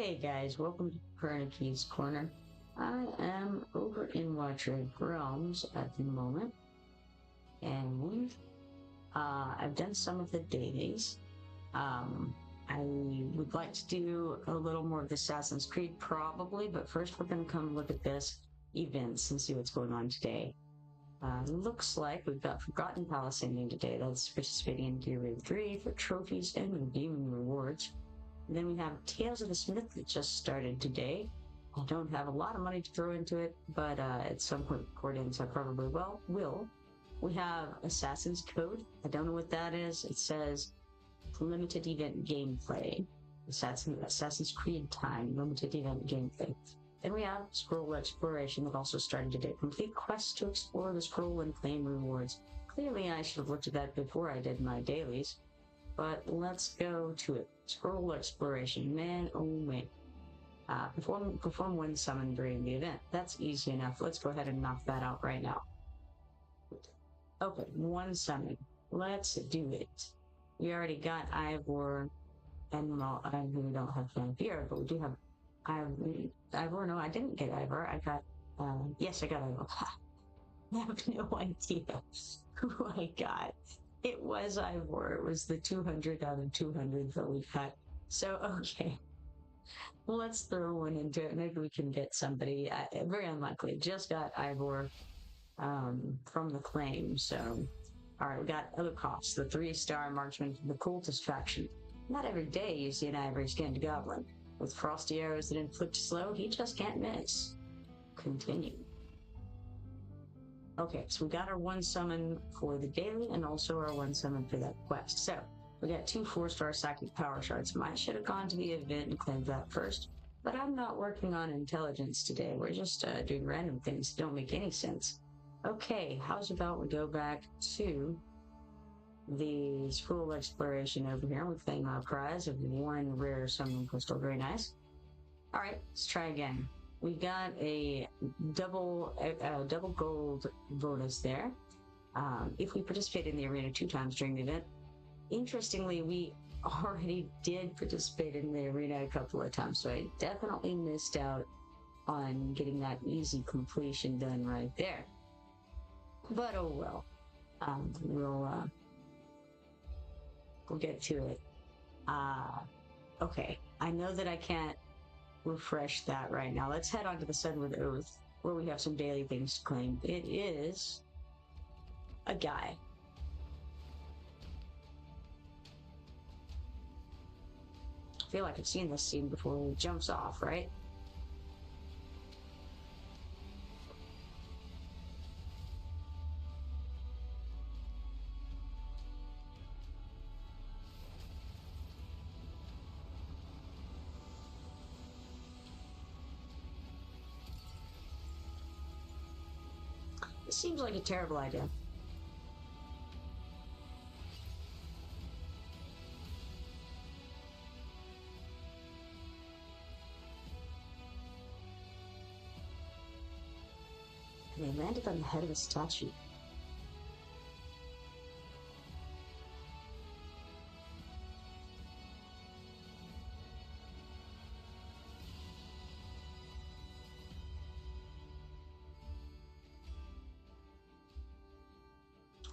Hey guys, welcome to Kipoerneke's Corner. I am over in Watcher Realms at the moment, and I've done some of the dailies. I would like to do a little more of Assassin's Creed probably, but first we're going to come look at this events and see what's going on today. Looks like we've got Forgotten Palace ending today. That's participating in Gear Raid 3 for trophies and redeeming rewards. And then we have Tales of the Smith that just started today. I don't have a lot of money to throw into it, but at some point before it ends, I probably will. We have Assassin's Code. I don't know what that is. It says limited event gameplay. Assassin's Creed time, limited event gameplay. Then we have Scroll Exploration that also started today. Complete quests to explore the scroll and claim rewards. Clearly I should have looked at that before I did my dailies. But let's go to it. Scroll Exploration. Man, oh man. Perform one summon during the event. That's easy enough. Let's go ahead and knock that out right now. Okay, one summon. Let's do it. We already got Ivor, and well, I really don't have Vampire, but we do have Ivor. No, I didn't get Ivor. I got, yes, I got Ivor. I have no idea who I got. It was Ivor. It was the 200 out of 200 that we got. So, okay. Well, let's throw one into it. Maybe we can get somebody. Very unlikely. Just got Ivor from the claim. So, all right, we got other costs. The 3-star marksman from the cultist faction. Not every day you see an ivory-skinned goblin. With frosty arrows that inflict slow, he just can't miss. Continue. Okay, so we got our one summon for the daily and also our one summon for that quest. So, we got 2 4-star psychic power shards. Might should have gone to the event and claimed that first, but I'm not working on intelligence today. We're just doing random things that don't make any sense. Okay, how's about we go back to the scroll exploration over here. We claim our prize of 1 rare summon crystal. Very nice. Alright, let's try again. We got a double gold bonus there. If we participate in the arena 2 times during the event. Interestingly, we already did participate in the arena a couple of times, so I definitely missed out on getting that easy completion done right there. But oh well. We'll get to it. Okay. I know that I can't refresh that right now. Let's head on to the Sunward Oath, where we have some daily things to claim. It is a guy. I feel like I've seen this scene before. He jumps off, right? It seems like a terrible idea. And they landed on the head of a statue.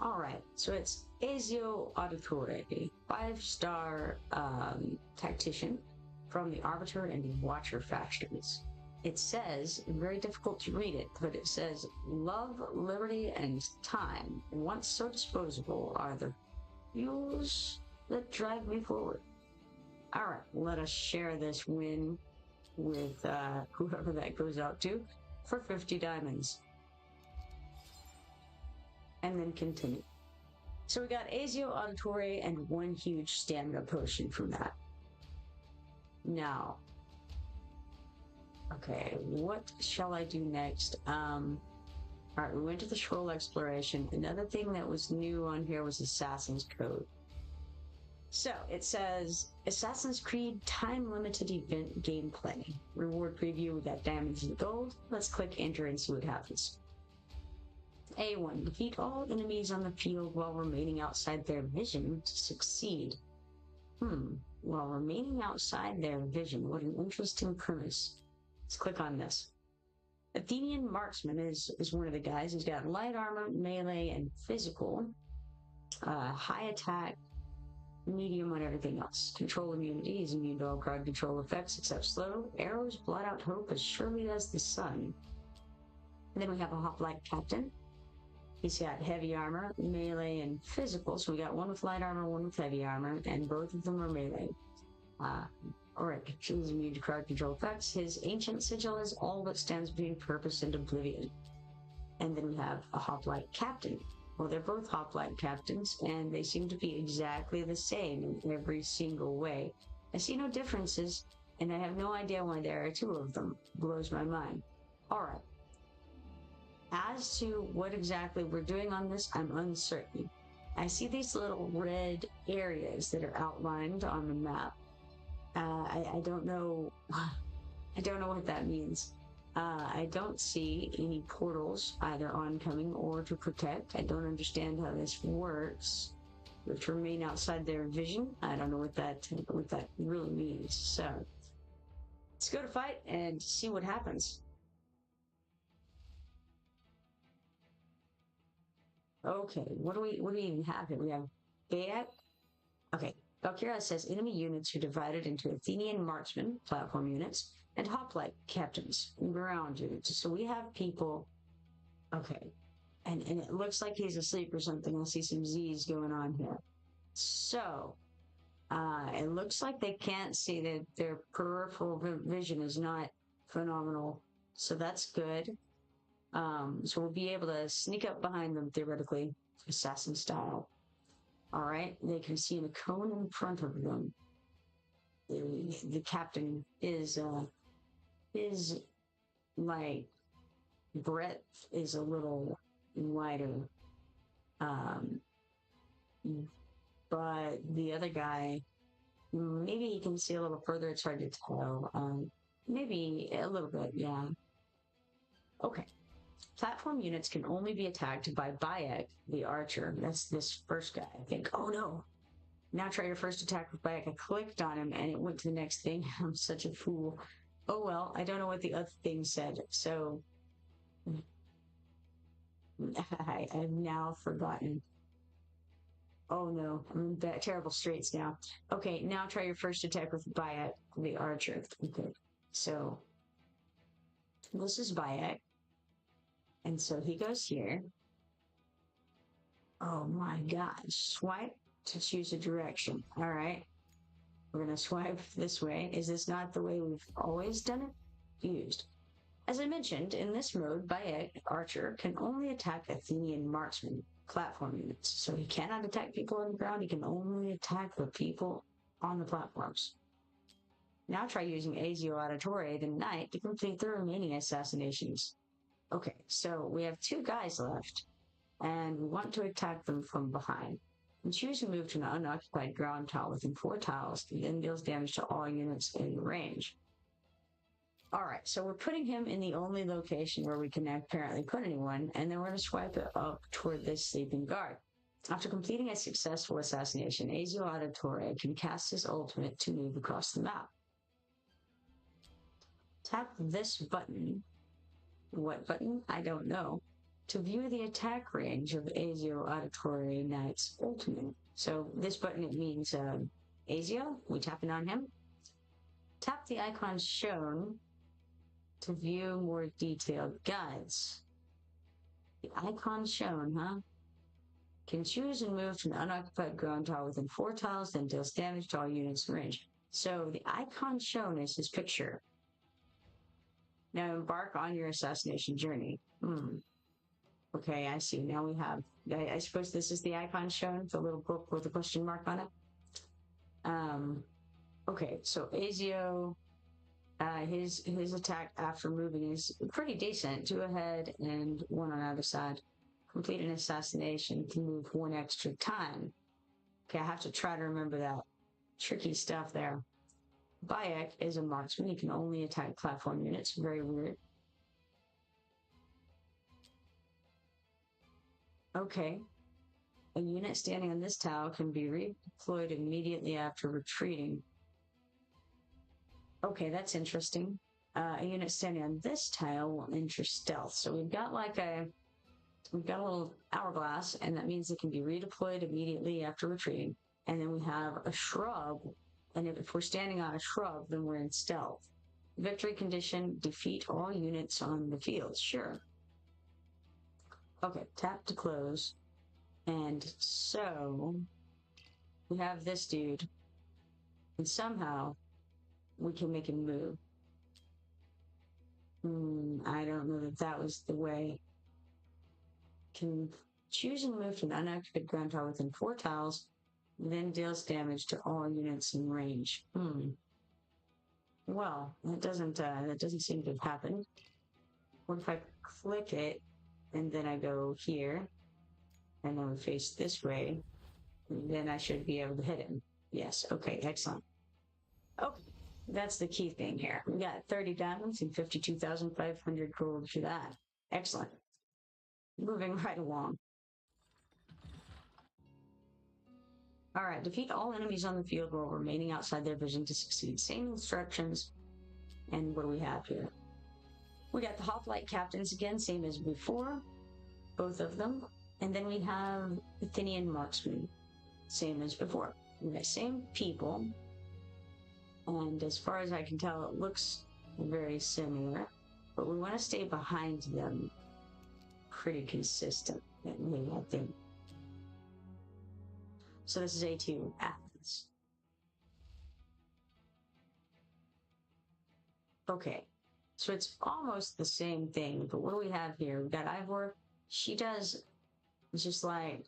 Alright, so it's Ezio Auditore, 5-star tactician from the Arbiter and the Watcher factions. It says, very difficult to read it, but it says, love, liberty, and time, once so disposable, are the fuels that drive me forward. Alright, let us share this win with whoever that goes out to for 50 diamonds. And then continue. So we got Ezio Auditore and 1 huge stamina potion from that. Now, okay, what shall I do next? Alright, we went to the scroll exploration. Another thing that was new on here was Assassin's Code. So, it says, Assassin's Creed time-limited event gameplay. Reward preview, we got diamonds and gold. Let's click enter and see what happens. A1. Defeat all enemies on the field while remaining outside their vision to succeed. while remaining outside their vision. What an interesting premise. Let's click on this. Athenian marksman is one of the guys. He's got light armor, melee, and physical. High attack, medium on everything else. Control immunity. He's immune to all crowd control effects except slow. Arrows blot out hope as surely as the sun. And then we have a hoplite captain. He's got heavy armor, melee, and physical. So we got one with light armor, one with heavy armor, and both of them are melee. Alright, he's immune to crowd control effects. His ancient sigil is all that stands between purpose and oblivion. And then we have a hoplite captain. Well, they're both hoplite captains, and they seem to be exactly the same in every single way. I see no differences, and I have no idea why there are two of them. Blows my mind. Alright. As to what exactly we're doing on this, I'm uncertain. I see these little red areas that are outlined on the map. I don't know. I don't know what that means. I don't see any portals either oncoming or to protect. I don't understand how this works. To remain outside their vision. I don't know what that really means. So let's go to fight and see what happens. Okay, what do we even have here? We have Bayek. Okay, Valkyria says enemy units are divided into Athenian marksmen, platform units, and hoplite captains, ground units. So we have people. Okay, and it looks like he's asleep or something. I see some Z's going on here. So it looks like they can't see that their peripheral vision is not phenomenal. So that's good. So we'll be able to sneak up behind them theoretically, assassin style. All right, they can see in a cone in front of them. The captain is like breadth is a little wider, but the other guy maybe he can see a little further. It's hard to tell. Maybe a little bit, yeah. Okay. Platform units can only be attacked by Bayek, the archer. That's this first guy, I think. Oh no! Now try your first attack with Bayek. I clicked on him and it went to the next thing. I'm such a fool. Oh well, I don't know what the other thing said, so I've now forgotten. Oh no, I'm in terrible straits now. Okay, now try your first attack with Bayek, the archer. Okay, so this is Bayek. And so he goes here. Oh my gosh. Swipe to choose a direction. All right. We're going to swipe this way. Is this not the way we've always done it? Used. As I mentioned, in this mode, Bayek, Archer, can only attack Athenian marksmen, platform units. So he cannot attack people on the ground. He can only attack the people on the platforms. Now try using Ezio Auditore, the knight, to complete the remaining assassinations. Okay, so we have two guys left, and we want to attack them from behind. And choose to move to an unoccupied ground tile within 4 tiles, and then deals damage to all units in range. Alright, so we're putting him in the only location where we can apparently put anyone, and then we're going to swipe it up toward this sleeping guard. After completing a successful assassination, Ezio Auditore can cast his ultimate to move across the map. Tap this button. What button? I don't know. To view the attack range of Ezio Auditore Knight's ultimate. So this button, it means Ezio. We tapping on him. Tap the icon shown to view more detailed guides. The icon shown, huh? Can choose and move to an unoccupied ground tile within 4 tiles, then deals damage to all units in range. So the icon shown is his picture. Now embark on your assassination journey. Okay, I see. Now we have, I suppose this is the icon shown, the little book with a question mark on it. Okay, so Ezio, his attack after moving is pretty decent. 2 ahead and 1 on either side. Complete an assassination to move 1 extra time. Okay, I have to try to remember that. Tricky stuff there. Bayek is a marksman. He can only attack platform units. Very weird. Okay. A unit standing on this tile can be redeployed immediately after retreating. Okay, that's interesting. A unit standing on this tile will enter stealth. So we've got a little hourglass, and that means it can be redeployed immediately after retreating. And then we have a shrub, and if we're standing on a shrub, then we're in stealth. Victory condition, defeat all units on the field. Sure. Okay, tap to close. And so we have this dude, and somehow we can make him move. I don't know that that was the way. Can choose and move to an unactivated ground tile within 4 tiles, then deals damage to all units in range. Well, that doesn't seem to have happened. What if I click it and then I go here and then we face this way? Then I should be able to hit him. Yes. Okay. Excellent. Okay. That's the key thing here. We got 30 diamonds and 52,500 gold for that. Excellent. Moving right along. All right, defeat all enemies on the field while remaining outside their vision to succeed. Same instructions. And what do we have here? We got the hoplite captains again, same as before, both of them. And then we have Athenian marksmen, same as before. We got same people. And as far as I can tell, it looks very similar. But we want to stay behind them pretty consistently, I think. So this is A2, Athens. Okay, so it's almost the same thing, but what do we have here? We've got Ivor. She does just like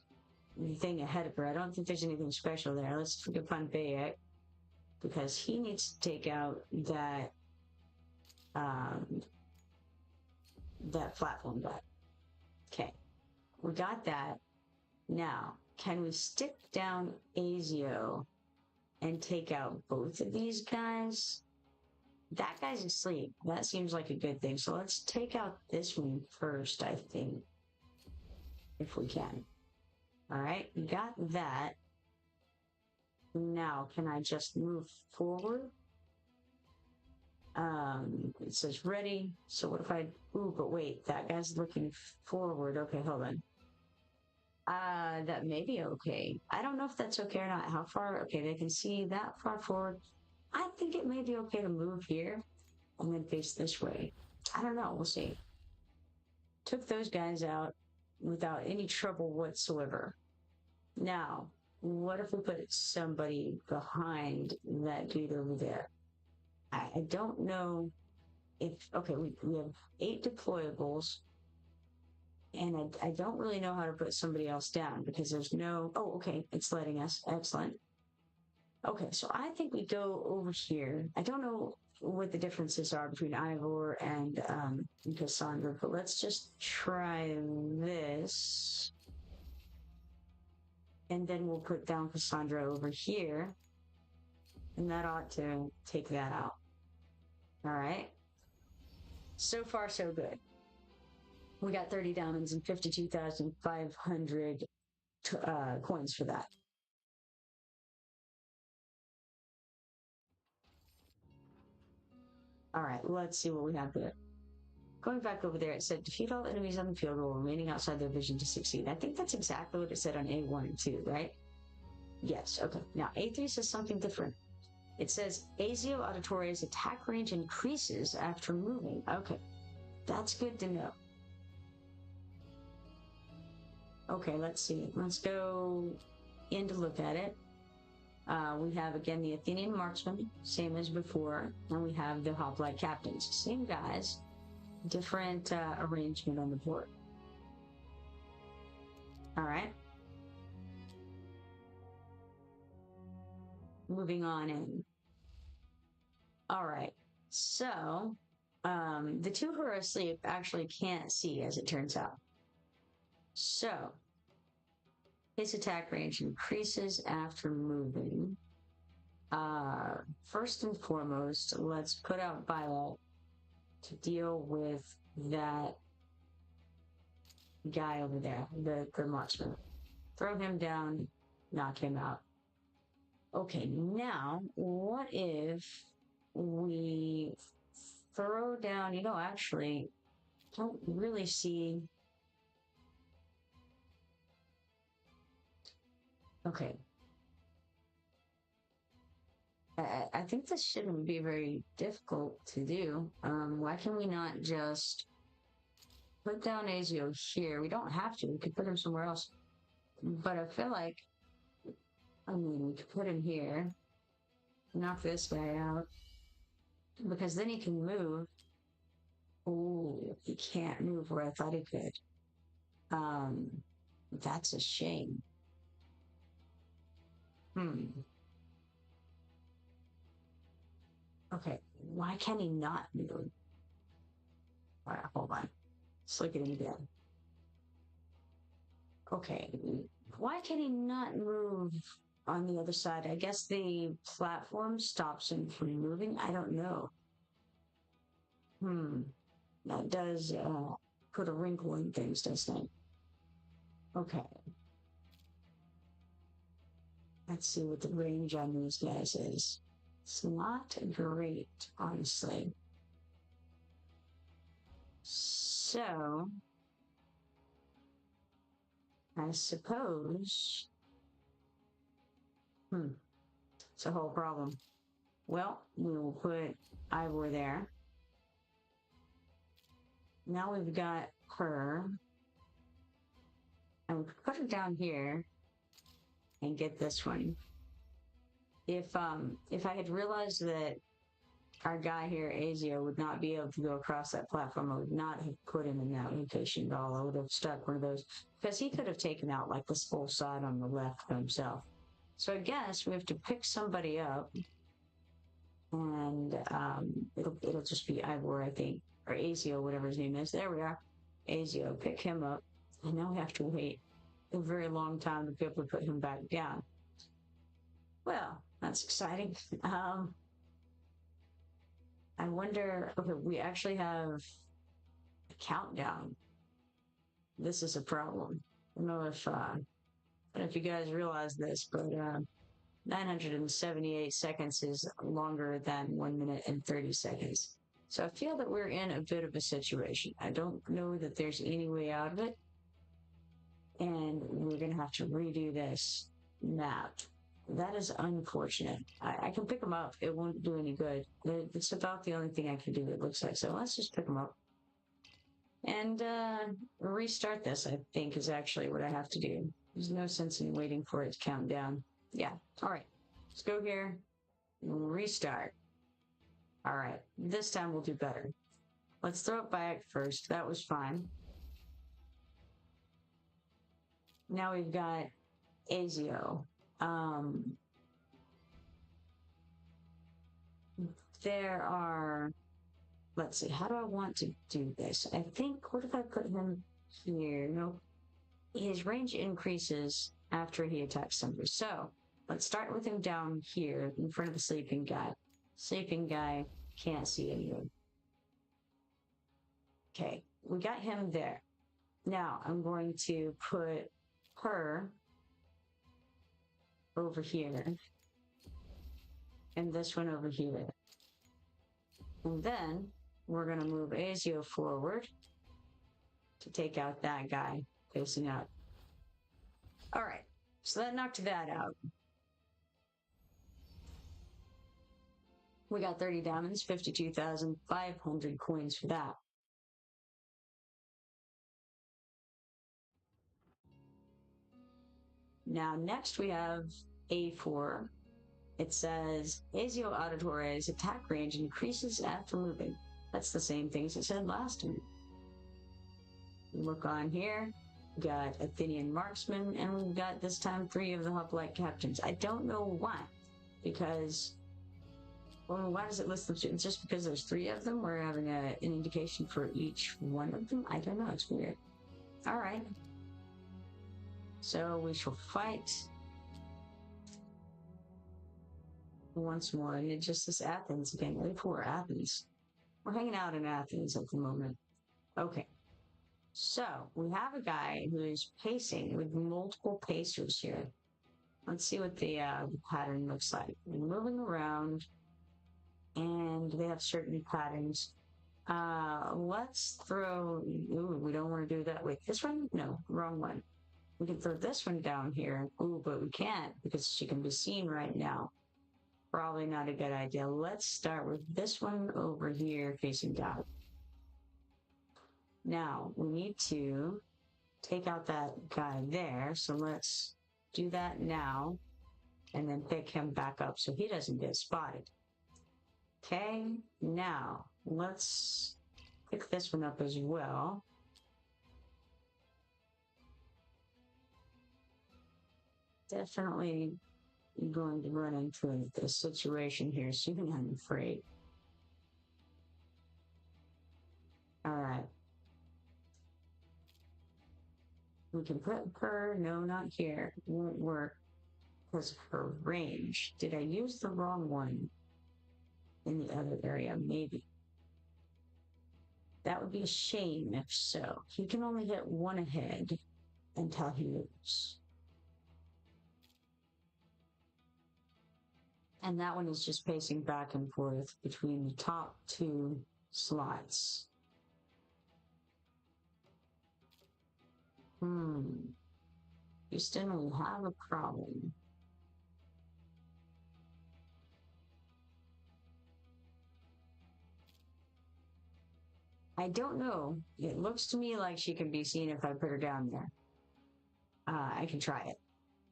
the thing ahead of her. I don't think there's anything special there. Let's look upon Bayek, because he needs to take out that that platform guy. Okay, we got that. Now, can we stick down Ezio and take out both of these guys? That guy's asleep. That seems like a good thing. So let's take out this one first, I think, if we can. All right, got that. Now, can I just move forward? It says ready. So what if I, ooh, but wait, that guy's looking forward. Okay, hold on. That may be okay. I don't know if that's okay or not. How far? Okay, they can see that far forward. I think it may be okay to move here and then face this way. I don't know. We'll see. Took those guys out without any trouble whatsoever. Now, what if we put somebody behind that dude over there? I don't know if, okay, we have 8 deployables, and I don't really know how to put somebody else down because there's no, oh, okay, it's letting us. Excellent. Okay, so I think we go over here. I don't know what the differences are between Ivor and Cassandra, but let's just try this. And then we'll put down Cassandra over here. And that ought to take that out. All right. So far, so good. We got 30 diamonds and 52,500 coins for that. All right, let's see what we have there. Going back over there, it said defeat all enemies on the field while remaining outside their vision to succeed. I think that's exactly what it said on A1 and 2, right? Yes, okay. Now, A3 says something different. It says Ezio Auditore's attack range increases after moving. Okay, that's good to know. Okay, let's see. Let's go in to look at it. We have, again, the Athenian marksmen, same as before. And we have the hoplite captains. Same guys, different arrangement on the board. All right. Moving on in. All right. So, the 2 who are asleep actually can't see, as it turns out. So, his attack range increases after moving. First and foremost, let's put out Bayek to deal with that guy over there, the marksman. Throw him down, knock him out. Okay, now, what if we throw down, actually, don't really see. Okay. I think this shouldn't be very difficult to do. Why can we not just put down Ezio here? We don't have to. We could put him somewhere else. But I feel like, we could put him here, knock this guy out, because then he can move. Oh, he can't move where I thought he could. Um, that's a shame. Hmm. Okay, why can he not move? All right, hold on. Let's look at him again. Okay, why can he not move on the other side? I guess the platform stops him from moving. I don't know. Hmm. That does put a wrinkle in things, doesn't it? Okay. Let's see what the range on these guys is. It's not great, honestly. So, I suppose. It's a whole problem. Well, we will put Ivor there. Now we've got her. And we could put her down here and get this one. If I had realized that our guy here, Ezio, would not be able to go across that platform, I would not have put him in that location at all. I would have stuck one of those, because he could have taken out like this whole side on the left by himself. So I guess we have to pick somebody up, and it'll just be Ivor, I think, or Ezio, whatever his name is. There we are, Ezio. Pick him up, and now we have to wait a very long time to be able to put him back down. Well, that's exciting. I wonder. Okay, we actually have a countdown. This is a problem. I don't know if you guys realize this, but 978 seconds is longer than 1 minute and 30 seconds. So I feel that we're in a bit of a situation. I don't know that there's any way out of it, and we're gonna have to redo this map. That is unfortunate. I can pick them up. It won't do any good. It's about the only thing I can do, it looks like. So let's just pick them up. And restart this, I think, is actually what I have to do. There's no sense in waiting for it to count down. Yeah. All right. Let's go here. Restart. All right. This time we'll do better. Let's throw it back first. That was fine. Now we've got Ezio. There are, let's see, how do I want to do this? I think, what if I put him here? No, his range increases after he attacks somebody. So let's start with him down here in front of the sleeping guy. Sleeping guy can't see anything. Okay, we got him there. Now I'm going to put her over here and this one over here. And then we're going to move Ezio forward to take out that guy facing up. All right, so that knocked that out. We got 30 diamonds, 52,500 coins for that. Now, next we have A4. It says, Ezio Auditore's attack range increases after moving. That's the same thing as it said last time. Look on here. We got Athenian marksman, and we've got this time 3 of the hoplite captains. I don't know why, because, well, why does it list them? Just because there's 3 of them, we're having an indication for each one of them? I don't know, it's weird. All right. So we shall fight once more, and it just says Athens again. Wait for Athens. We're hanging out in Athens at the moment. Okay. So we have a guy who is pacing with multiple pacers here. Let's see what the pattern looks like. We're moving around. and they have certain patterns. Let's throw, ooh, we don't want to do that. Wait, this one? No, wrong one. We can throw this one down here. Ooh, but we can't because she can be seen right now. Probably not a good idea. Let's start with this one over here facing down. Now, we need to take out that guy there. So let's do that now and then pick him back up so he doesn't get spotted. Okay, now let's pick this one up as well. Definitely going to run into a situation here soon, I'm afraid. All right. We can put her, no, not here. Won't work because of her range. Did I use the wrong one in the other area? Maybe. That would be a shame if so. He can only hit one ahead until he moves. And that one is just pacing back and forth between the top two slots. Houston, we have a problem. I don't know. It looks to me like she can be seen if I put her down there. I can try it.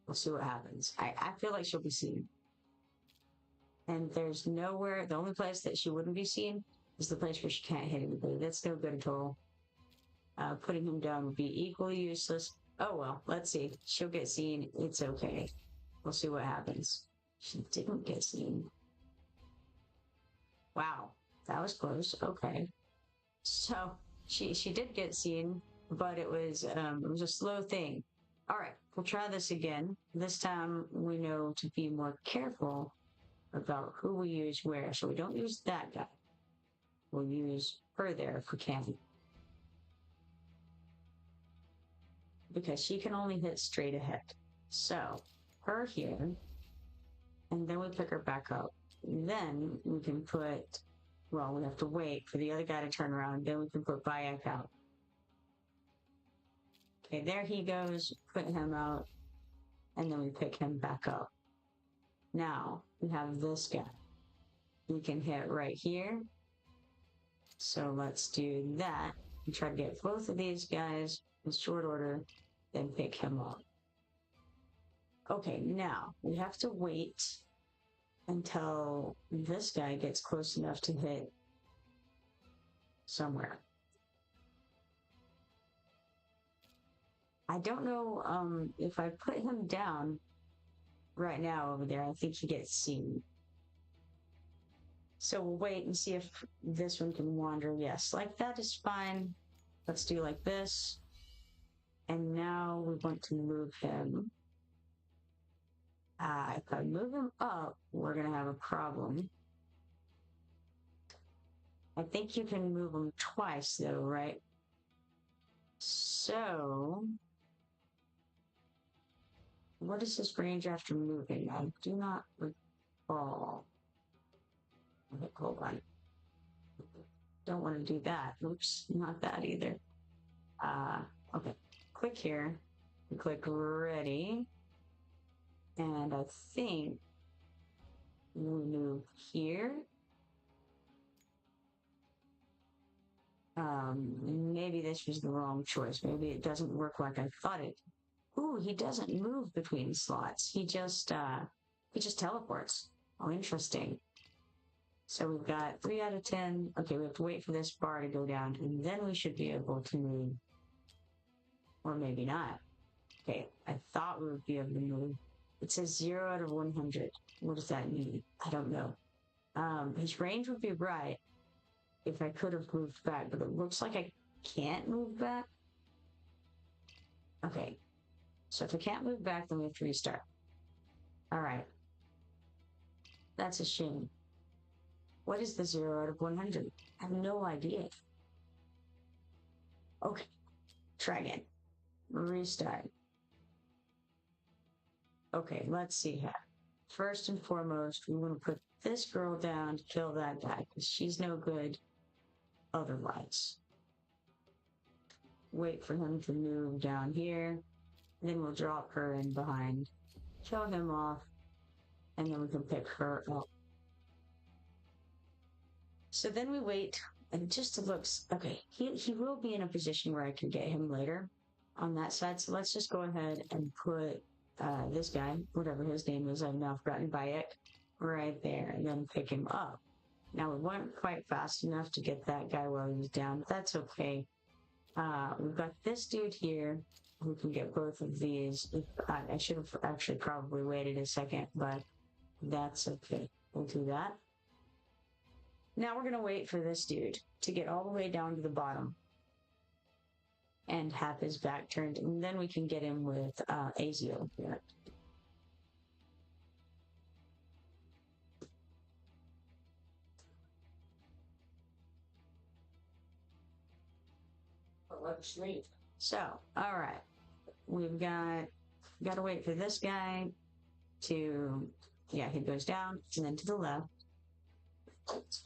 We'll see what happens. I feel like she'll be seen. And there's nowhere, the only place that she wouldn't be seen is the place where she can't hit anybody. That's no good at all. Putting him down would be equally useless. Oh well, let's see. She'll get seen. It's okay. We'll see what happens. She didn't get seen. Wow, that was close. Okay. So she did get seen, but it was a slow thing. All right, we'll try this again. This time we know to be more careful about who we use where. So we don't use that guy. We'll use her there if we can. Because she can only hit straight ahead. So her here, and then we pick her back up. Then we can put, well, we have to wait for the other guy to turn around. Then we can put Bayek out. Okay, there he goes. Put him out. And then we pick him back up. Now we have this guy. We can hit right here. So let's do that. And try to get both of these guys in short order. Then pick him up. Okay, now we have to wait until this guy gets close enough to hit somewhere. I don't know if I put him down right now over there, I think he gets seen. So we'll wait and see if this one can wander. Yes, like that is fine. Let's do like this. And now we want to move him. If I move him up, we're going to have a problem. I think you can move him twice though, right? So, what is his range after moving? I do not recall. Okay, hold on. Don't want to do that. Oops, not that either. Okay, click here. Click ready. And I think we move here. Maybe this was the wrong choice. Maybe it doesn't work like I thought it. Ooh, he doesn't move between slots. He just teleports. Oh, interesting. So we've got 3 out of 10. Okay, we have to wait for this bar to go down, and then we should be able to move. Or maybe not. Okay, I thought we would be able to move. It says 0 out of 100. What does that mean? I don't know. His range would be right if I could have moved back, but it looks like I can't move back. Okay, so if I can't move back, then we have to restart. All right. That's a shame. What is the 0 out of 100? I have no idea. Okay, try again. Restart. Okay, let's see here. first and foremost, we want to put this girl down to kill that guy, because she's no good otherwise. Wait for him to move down here, then we'll drop her in behind, kill him off, and then we can pick her up. So then we wait, and it just looks, okay, he will be in a position where I can get him later on that side, so let's just go ahead and put this guy, whatever his name is, I've now forgotten, Bayek, right there, and then pick him up. Now, we weren't quite fast enough to get that guy while he was down, but that's okay. We've got this dude here who can get both of these. I should have actually probably waited a second, but that's okay. We'll do that. Now we're going to wait for this dude to get all the way down to the bottom and have his back turned, and then we can get him with Ezio here. So, all right, we've got to wait for this guy to, yeah, he goes down and then to the left.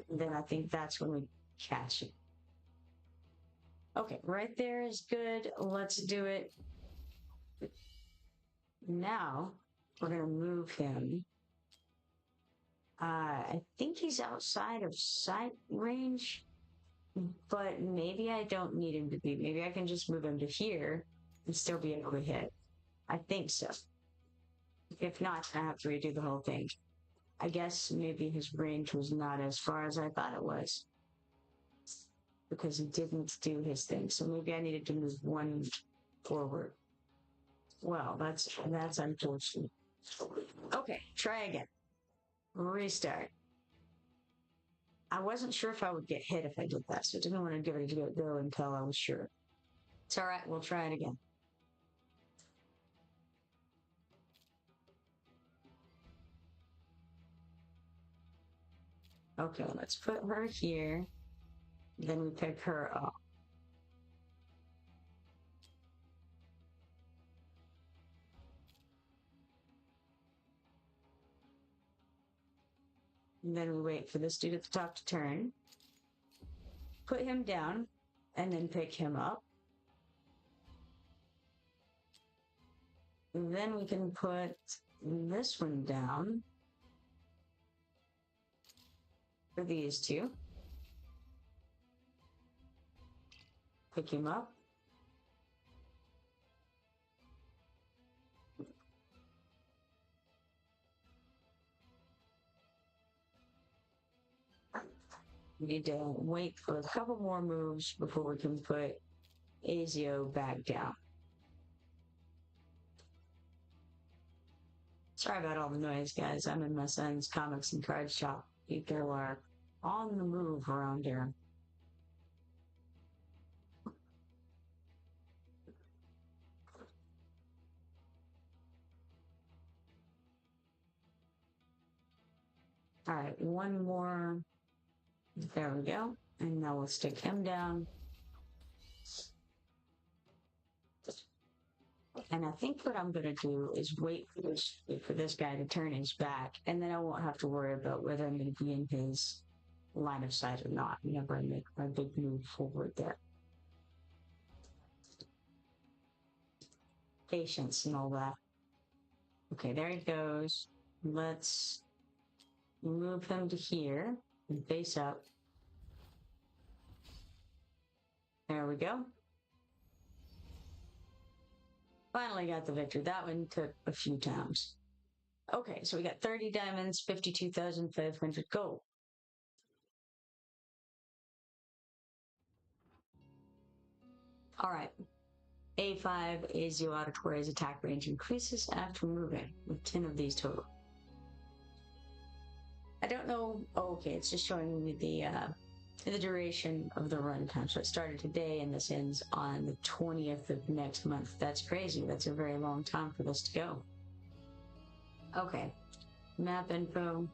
Then I think that's when we catch him. Okay, right there is good. Let's do it. Now we're gonna move him. I think he's outside of sight range, but maybe I don't need him to be. Maybe I can just move him to here and still be able to hit. I think so. If not, I have to redo the whole thing. I guess maybe his range was not as far as I thought it was, because he didn't do his thing. So maybe I needed to move one forward. Well, that's unfortunate. Okay, try again. Restart. I wasn't sure if I would get hit if I did that, so I didn't want to give it a go until I was sure. It's all right, we'll try it again. Okay, let's put her here. Then we pick her up. And then we wait for this dude at the top to turn. Put him down, and then pick him up. And then we can put this one down for these two. Pick him up. We need to wait for a couple more moves before we can put Ezio back down. Sorry about all the noise, guys. I'm in my son's comics and card shop. People are on the move around here. All right, one more. There we go. And now we'll stick him down. And I think what I'm going to do is wait for this guy to turn his back, and then I won't have to worry about whether I'm going to be in his line of sight or not whenever I make my big move forward there. Patience and all that. Okay, there he goes. Let's move him to here and face up. There we go. Finally got the victory. That one took a few times. Okay, so we got 30 diamonds, 52,500 gold. All right. A5 Ezio Auditore's attack range increases after moving, with 10 of these total. I don't know. Oh, okay, it's just showing me the duration of the runtime. So it started today and this ends on the 20th of next month. That's crazy. That's a very long time for this to go. Okay, map info.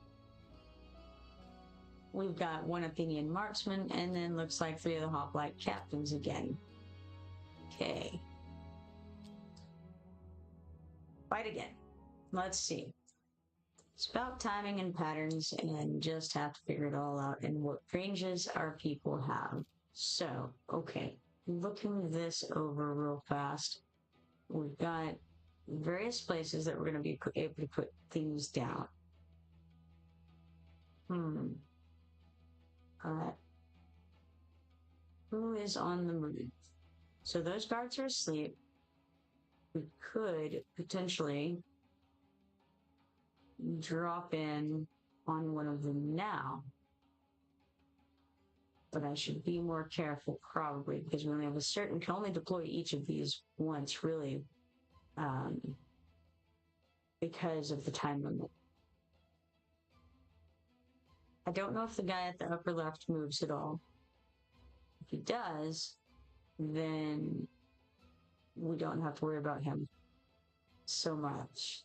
We've got one Athenian marksman, and then looks like 3 of the hoplite captains again. Okay. Fight again. Let's see. It's about timing and patterns and just have to figure it all out and what ranges our people have. So, okay, looking this over real fast, we've got various places that we're going to be able to put things down. Who is on the move? So those guards are asleep. We could potentially drop in on one of them now. But I should be more careful probably because we only have can only deploy each of these once really because of the time limit. I don't know if the guy at the upper left moves at all. If he does, then we don't have to worry about him so much.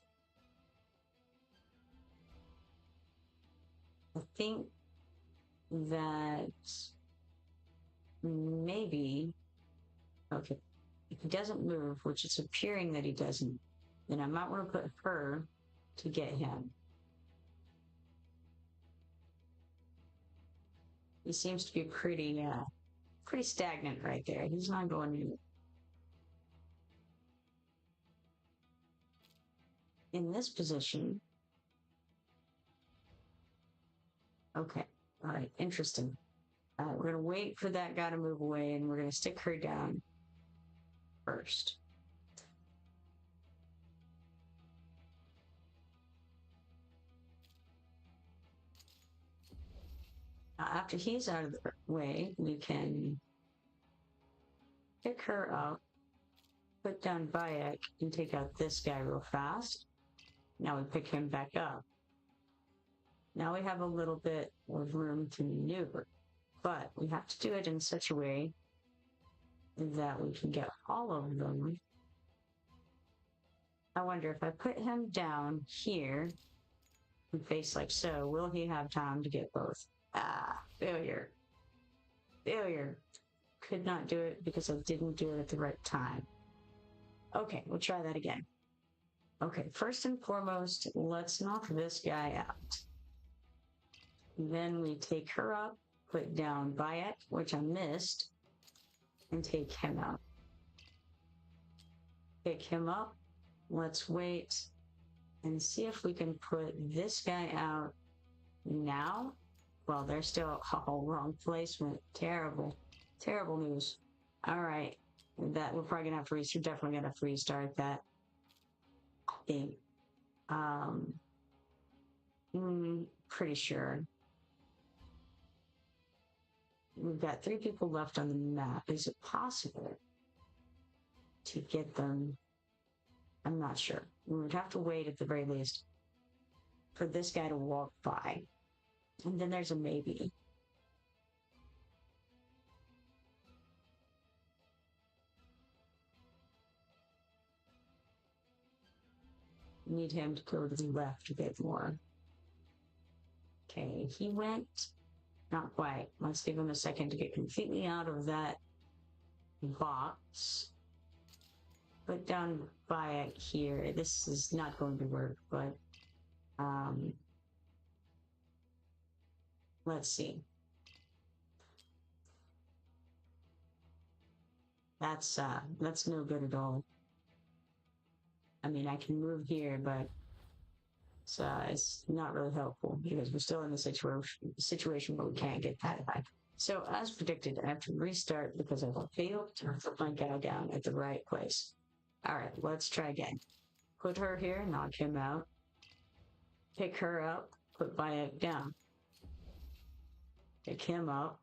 I think that maybe, okay, if he doesn't move, which it's appearing that he doesn't, then I might want to put her to get him. He seems to be pretty stagnant right there. He's not going anywhere. In this position, okay, all right, interesting. We're gonna wait for that guy to move away and we're gonna stick her down first. After he's out of the way, we can pick her up, put down Bayek, and take out this guy real fast. Now we pick him back up. Now we have a little bit of room to maneuver, but we have to do it in such a way that we can get all of them. I wonder if I put him down here and face like so, will he have time to get both? Failure. Failure. Could not do it because I didn't do it at the right time. Okay, we'll try that again. Okay, first and foremost, let's knock this guy out. Then we take her up, put down Bayek, which I missed, and take him out. Pick him up. Let's wait and see if we can put this guy out now. Well, they're still, wrong placement. Terrible, terrible news. All right, that we're probably gonna have to restart. Definitely gonna have to restart that thing. Pretty sure. We've got 3 people left on the map. Is it possible to get them? I'm not sure. We would have to wait at the very least for this guy to walk by. And then there's a maybe. Need him to go to the left a bit more. Okay, he went. Not quite. Let's give him a second to get completely out of that box. Put down Bayek here. This is not going to work, but let's see. That's no good at all. I mean, I can move here, but it's not really helpful because we're still in the situation where we can't get that back. So as predicted, I have to restart because I failed to put my guy down at the right place. All right, let's try again. Put her here, knock him out. Pick her up, put Bayek down. Pick him up.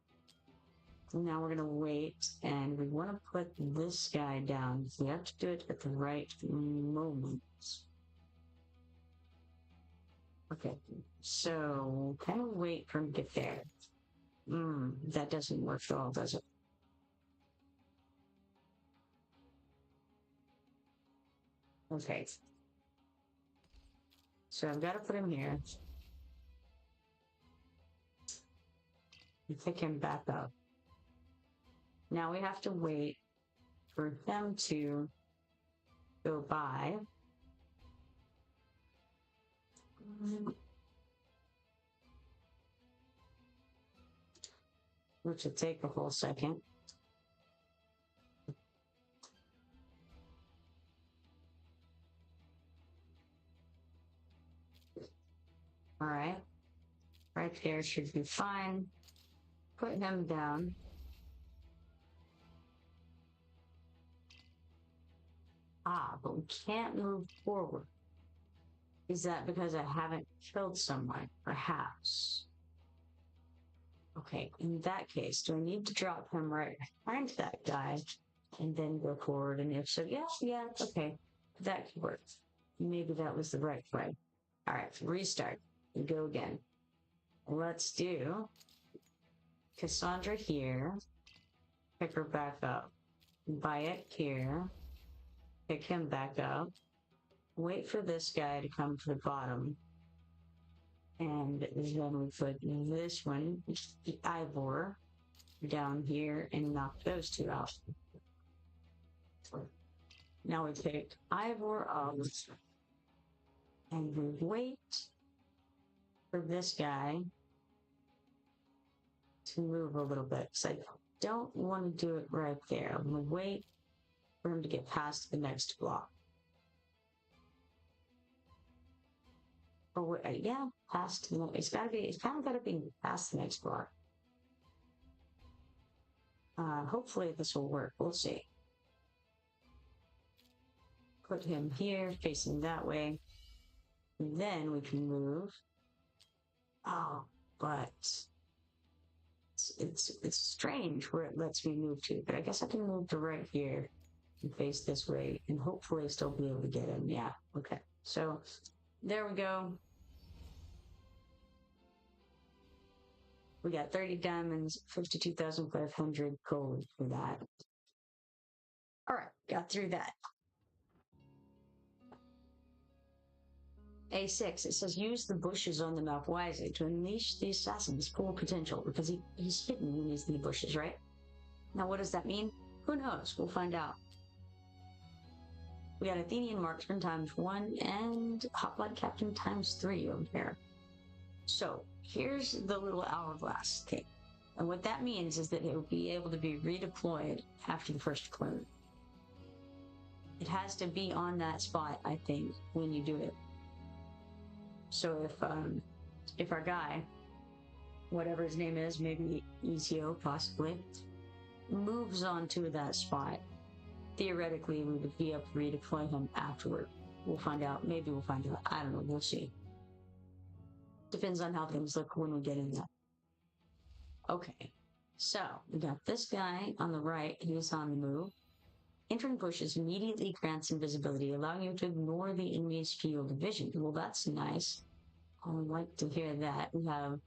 Now we're gonna wait, and we want to put this guy down. We have to do it at the right moment. Okay, so kind of wait for him to get there. That doesn't work at all, does it? Okay. So I've got to put him here. And pick him back up. Now we have to wait for them to go by. which will take a whole second. All right. Right there should be fine. Put him down. Ah, but we can't move forward. Is that because I haven't killed someone? Perhaps. Okay, in that case, do I need to drop him right behind that guy and then go forward? And if so, yeah, okay. That could work. Maybe that was the right way. All right, restart. And go again. Let's do Cassandra here. Pick her back up. Bayek here. Pick him back up. Wait for this guy to come to the bottom. And then we put this one, the Ivor, down here and knock those two out. Now we pick Ivor up and we wait for this guy to move a little bit. So I don't want to do it right there. I'm going to wait for him to get past the next block. Or yeah, past the it's kind of gotta be past the next block. Hopefully this will work. We'll see. Put him here, facing that way. And then we can move. Oh, but it's strange where it lets me move to. But I guess I can move to right here and face this way, and hopefully still be able to get him. Yeah. Okay. So there we go. We got 30 diamonds, 52,500 gold for that. All right, got through that. A6, it says use the bushes on the map wisely to unleash the assassin's full potential, because he's hidden when he's in the bushes, right? Now, what does that mean? Who knows? We'll find out. We got Athenian marksman ×1 and hot blood captain ×3 over there. So here's the little hourglass thing. And what that means is that it will be able to be redeployed after the first clone. It has to be on that spot, I think, when you do it. So if our guy, whatever his name is, maybe Ezio possibly, moves onto that spot, theoretically we would be able to redeploy him afterward. We'll find out. Maybe we'll find out. I don't know. We'll see. Depends on how things look when we get in there. Okay. So we got this guy on the right. He's on the move. Entering bushes immediately grants invisibility, allowing you to ignore the enemy's field of vision. Well, that's nice. I would like to hear that. We have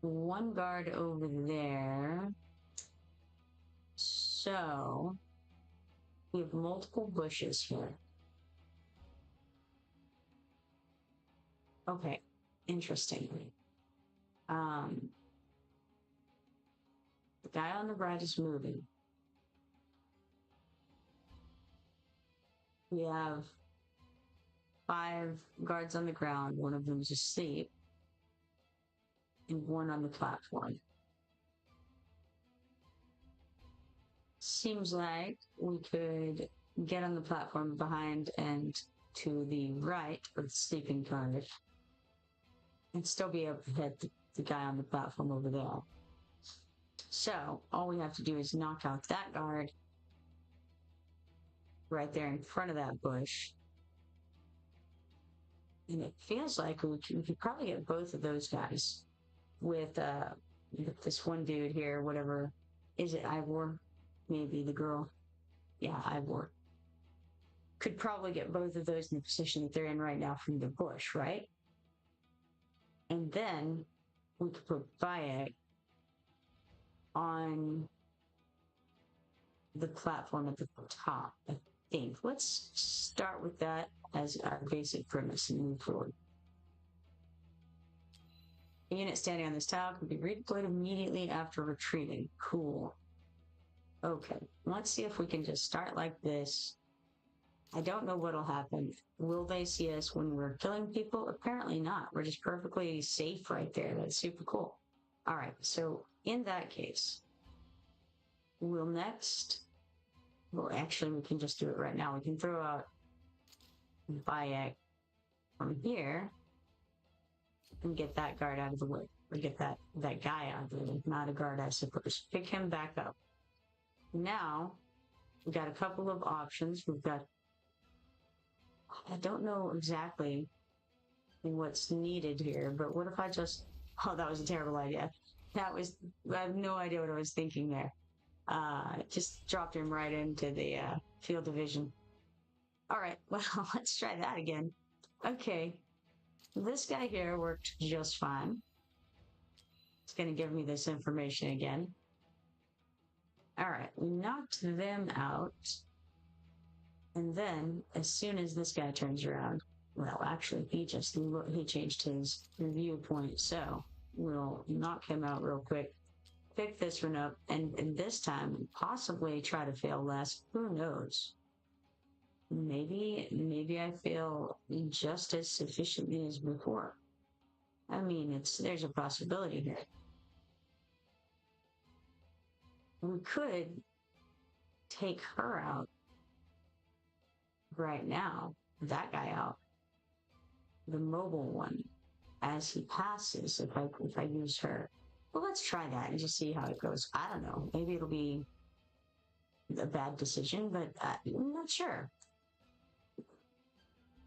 one guard over there. So we have multiple bushes here. Okay, interesting. The guy on the right is moving. We have 5 guards on the ground. One of them is asleep. And one on the platform. Seems like we could get on the platform behind and to the right of the sleeping guard and still be able to hit the guy on the platform over there. So all we have to do is knock out that guard right there in front of that bush. And it feels like we could probably get both of those guys with this one dude here, whatever. Is it Ivor? Maybe the girl. Yeah, Ivor. Could probably get both of those in the position that they're in right now from the bush, right? And then we could put Bayek on the platform at the top, I think. Let's start with that as our basic premise and move forward. A unit standing on this tile can be redeployed immediately after retreating. Cool. Okay, let's see if we can just start like this. I don't know what'll happen. Will they see us when we're killing people? Apparently not. We're just perfectly safe right there. That's super cool. All right, so in that case, we'll next, well, actually, we can just do it right now. We can throw out Bayek from here and get that guard out of the way, or get that guy out of the way. Not a guard, I suppose. Pick him back up. Now, we've got a couple of options. We've got, I don't know exactly what's needed here, but what if I just, oh, that was a terrible idea. I have no idea what I was thinking there. Just dropped him right into the field division. All right, well, let's try that again. Okay, this guy here worked just fine. It's going to give me this information again. All right, we knocked them out. And then, as soon as this guy turns around, well, actually, he changed his viewpoint. So we'll knock him out real quick, pick this one up, and this time possibly try to fail less. Who knows? Maybe I fail just as sufficiently as before. I mean, there's a possibility here. We could take her out right now, that guy out, the mobile one, as he passes. If I use her, well, let's try that and just see how it goes. I don't know. Maybe it'll be a bad decision, but I'm not sure.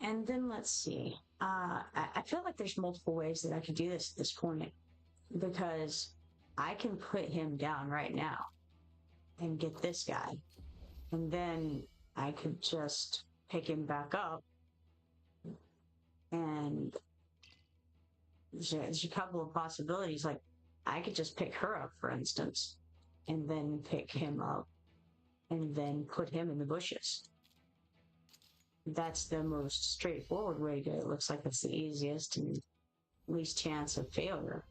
And then let's see. I feel like there's multiple ways that I could do this at this point, because I can put him down right now and get this guy, and then I could just pick him back up, and there's a couple of possibilities. Like, I could just pick her up, for instance, and then pick him up, and then put him in the bushes. That's the most straightforward way to do it. It looks like that's the easiest and least chance of failure.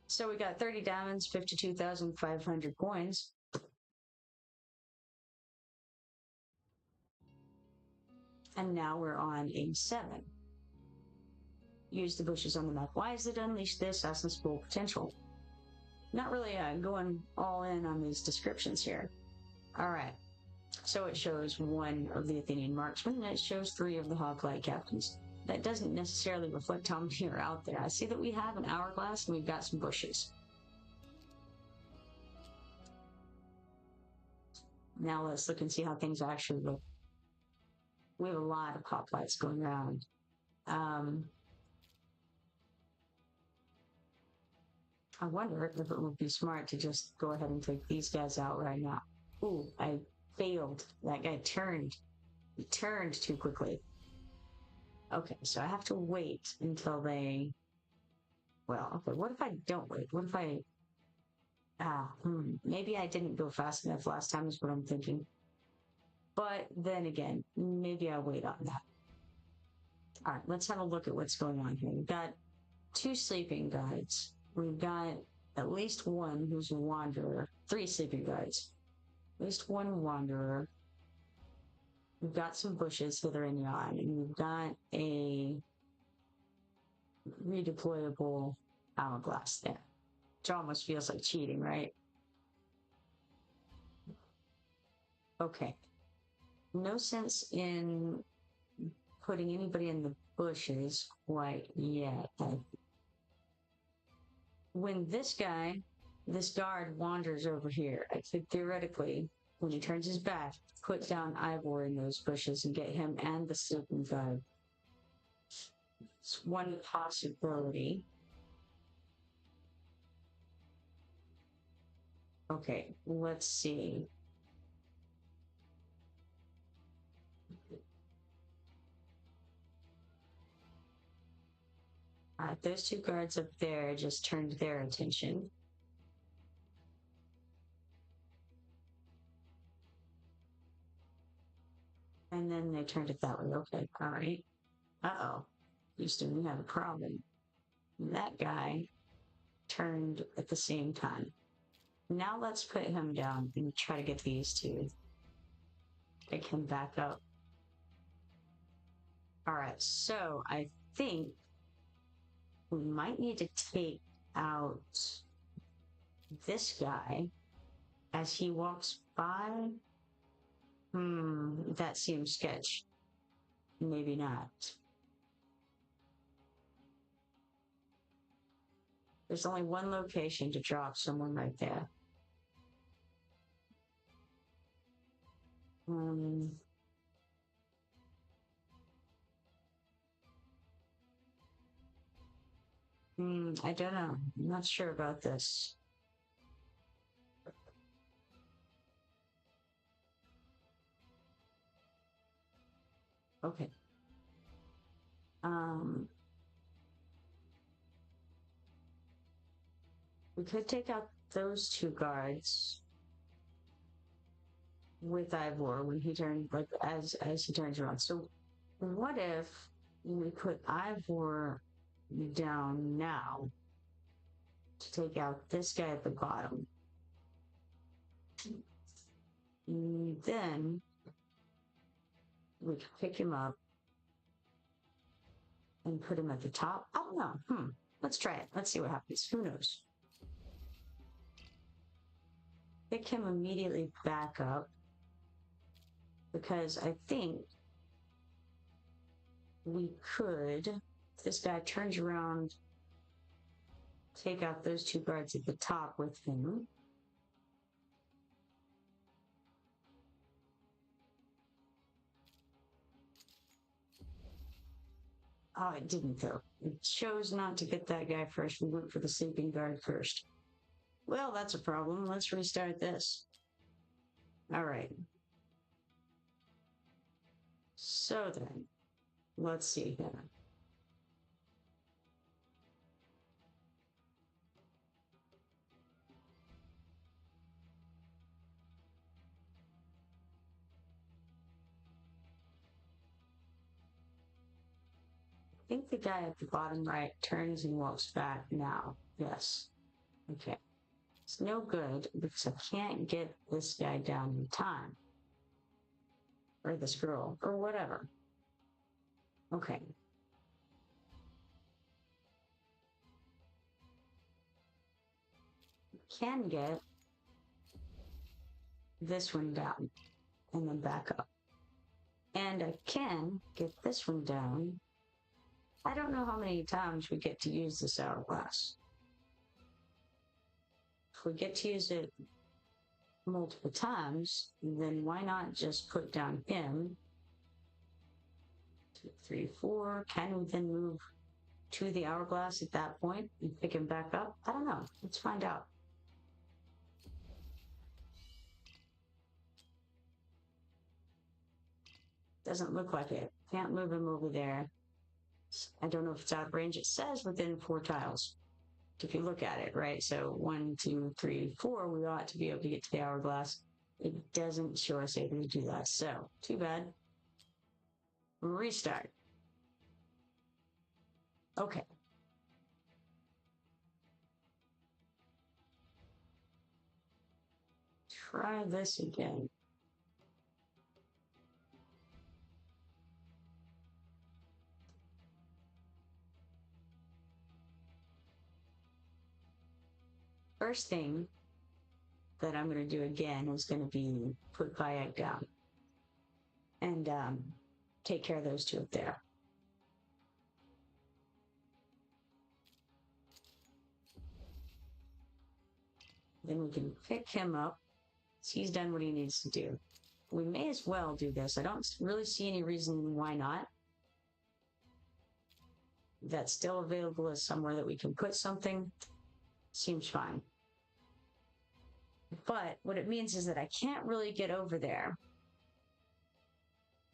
So we got 30 diamonds, 52,500 coins. And now we're on A7. Use the bushes on the map wisely to unleash the assassin's full potential. Not really going all in on these descriptions here. All right. So it shows one of the Athenian marksmen, and it shows 3 of the hoplite captains. That doesn't necessarily reflect how many are out there. I see that we have an hourglass and we've got some bushes. Now let's look and see how things actually look. We have a lot of hoplites going around. I wonder if it would be smart to just go ahead and take these guys out right now. Ooh, I failed. That guy turned. He turned too quickly. Okay, so I have to wait until they... Well, okay, what if I don't wait? What if I... maybe I didn't go fast enough last time is what I'm thinking. But then again, maybe I'll wait on that. All right, let's have a look at what's going on here. We've got 2 sleeping guides. We've got at least one who's a wanderer. 3 sleeping guides. At least 1 wanderer. We've got some bushes hither and yon, and we've got a redeployable hourglass there. Which almost feels like cheating, right? Okay. No sense in putting anybody in the bushes quite yet. When this guard wanders over here, I could theoretically, when he turns his back, put down Ivor in those bushes and get him and the sleeping guard. It's one possibility. Okay, let's see. Those 2 guards up there just turned their attention. And then they turned it that way. Okay, all right. Uh-oh. Houston, we have a problem. That guy turned at the same time. Now let's put him down and try to get these 2. Pick him back up. All right, so I think we might need to take out this guy as he walks by. That seems sketch. Maybe not. There's only one location to drop someone right there. I don't know. I'm not sure about this. Okay. We could take out those two guards with Ivor when he turns, like as he turns around. So, what if we put Ivor down now to take out this guy at the bottom? And then we can pick him up and put him at the top. I don't know. Let's try it. Let's see what happens. Who knows? Pick him immediately back up because I think we could, if this guy turns around, take out those two guards at the top with him. Oh, it didn't though. It chose not to get that guy first. We went for the sleeping guard first. Well, that's a problem. Let's restart this. All right. So then, let's see here. I think the guy at the bottom right turns and walks back now. Yes. Okay. It's no good because I can't get this guy down in time. Or this girl. Or whatever. Okay. Can get this one down and then back up. And I can get this one down. I don't know how many times we get to use this hourglass. If we get to use it multiple times, then why not just put down him? 2, 3, 4. Can we then move to the hourglass at that point and pick him back up? I don't know. Let's find out. Doesn't look like it. Can't move him over there. I don't know if it's out of range. It says within 4 tiles. If you look at it, right? So 1, 2, 3, 4, we ought to be able to get to the hourglass. It doesn't show us able to do that. So, too bad. Restart. Okay. Try this again. First thing that I'm going to do again is going to be put Bayek down and take care of those two up there. Then we can pick him up. He's done what he needs to do. We may as well do this. I don't really see any reason why not. That's still available as somewhere that we can put something. Seems fine. But what it means is that I can't really get over there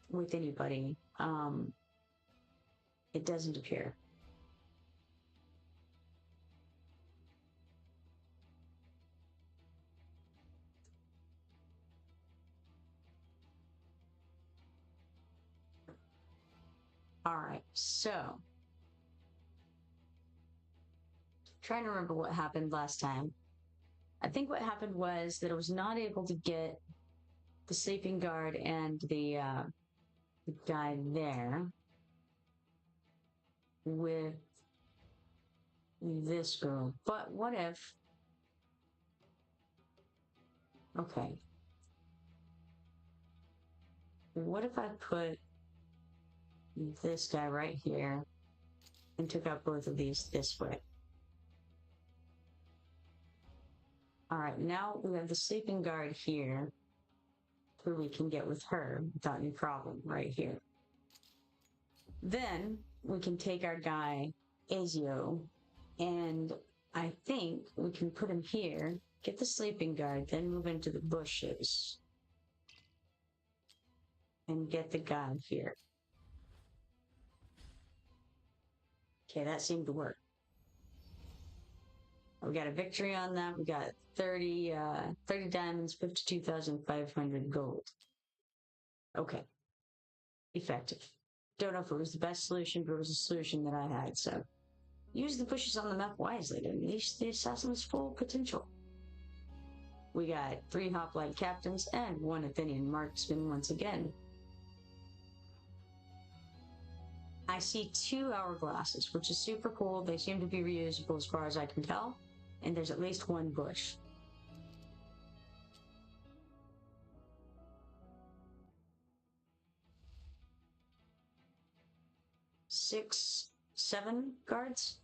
with anybody. It doesn't appear. All right, so trying to remember what happened last time. I think what happened was that I was not able to get the sleeping guard and the guy there with this girl. But what if Okay. What if I put this guy right here and took out both of these this way? All right, now we have the sleeping guard here where we can get with her without any problem right here. Then we can take our guy, Ezio, and I think we can put him here, get the sleeping guard, then move into the bushes and get the guy here. Okay, that seemed to work. We got a victory on that. We got 30 diamonds, 52,500 gold. Okay. Effective. Don't know if it was the best solution, but it was a solution that I had, so. Use the bushes on the map wisely to unleash the assassin's full potential. We got 3 hoplite captains and 1 Athenian marksman once again. I see 2 hourglasses, which is super cool. They seem to be reusable as far as I can tell. And there's at least 1 bush. Six, 7 guards.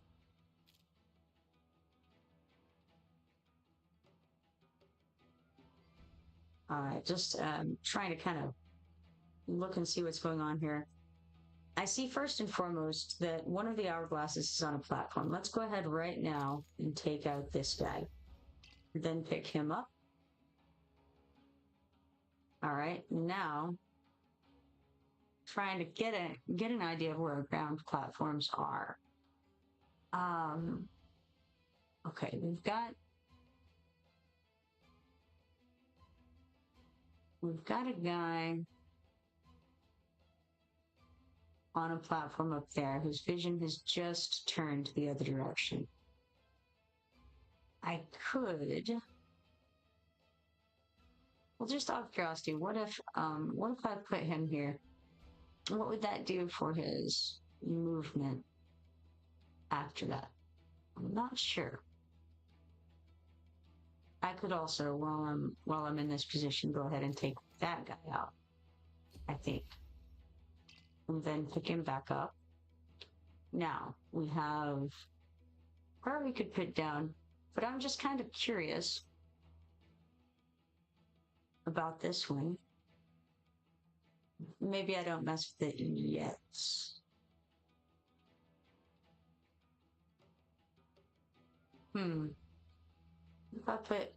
Just trying to kind of look and see what's going on here. I see first and foremost that one of the hourglasses is on a platform. Let's go ahead right now and take out this guy. Then pick him up. All right, now trying to get an idea of where ground platforms are. Okay, we've got a guy on a platform up there whose vision has just turned the other direction. I could, well, just out of curiosity, what if I put him here? What would that do for his movement after that? I'm not sure. I could also, while I'm in this position, go ahead and take that guy out, I think. And then pick him back up. Now, we have where we could put down, but I'm just kind of curious about this one. Maybe I don't mess with it yet. If I put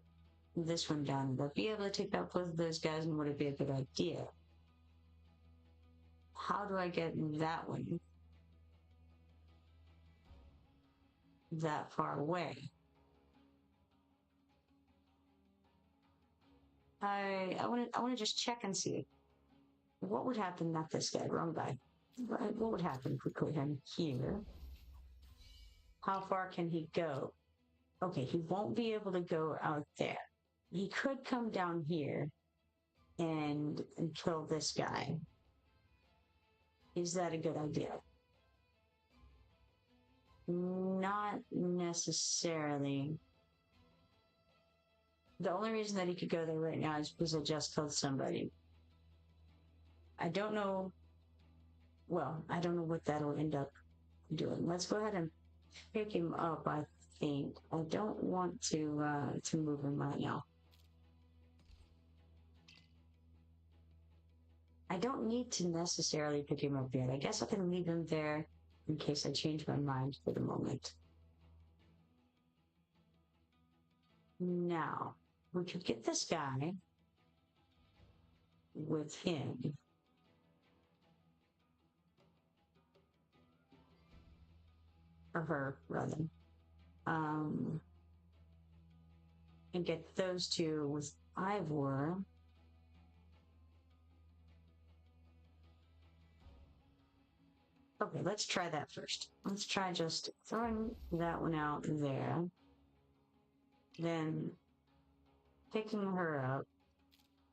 this one down, would I be able to take out both of those guys, and would it be a good idea? How do I get that one that far away? I want to just check and see what would happen. Not this guy, wrong guy. What would happen if we put him here? How far can he go? Okay, he won't be able to go out there. He could come down here and kill this guy. Is that a good idea? Not necessarily. The only reason that he could go there right now is because I just killed somebody. I don't know. Well, I don't know what that'll end up doing. Let's go ahead and pick him up, I think. I don't want to move him right now. I don't need to necessarily pick him up yet. I guess I can leave him there in case I change my mind for the moment. Now, we could get this guy with him. Or her, rather. And get those 2 with Ivor. Okay, let's try that first. Let's try just throwing that one out there. Then picking her up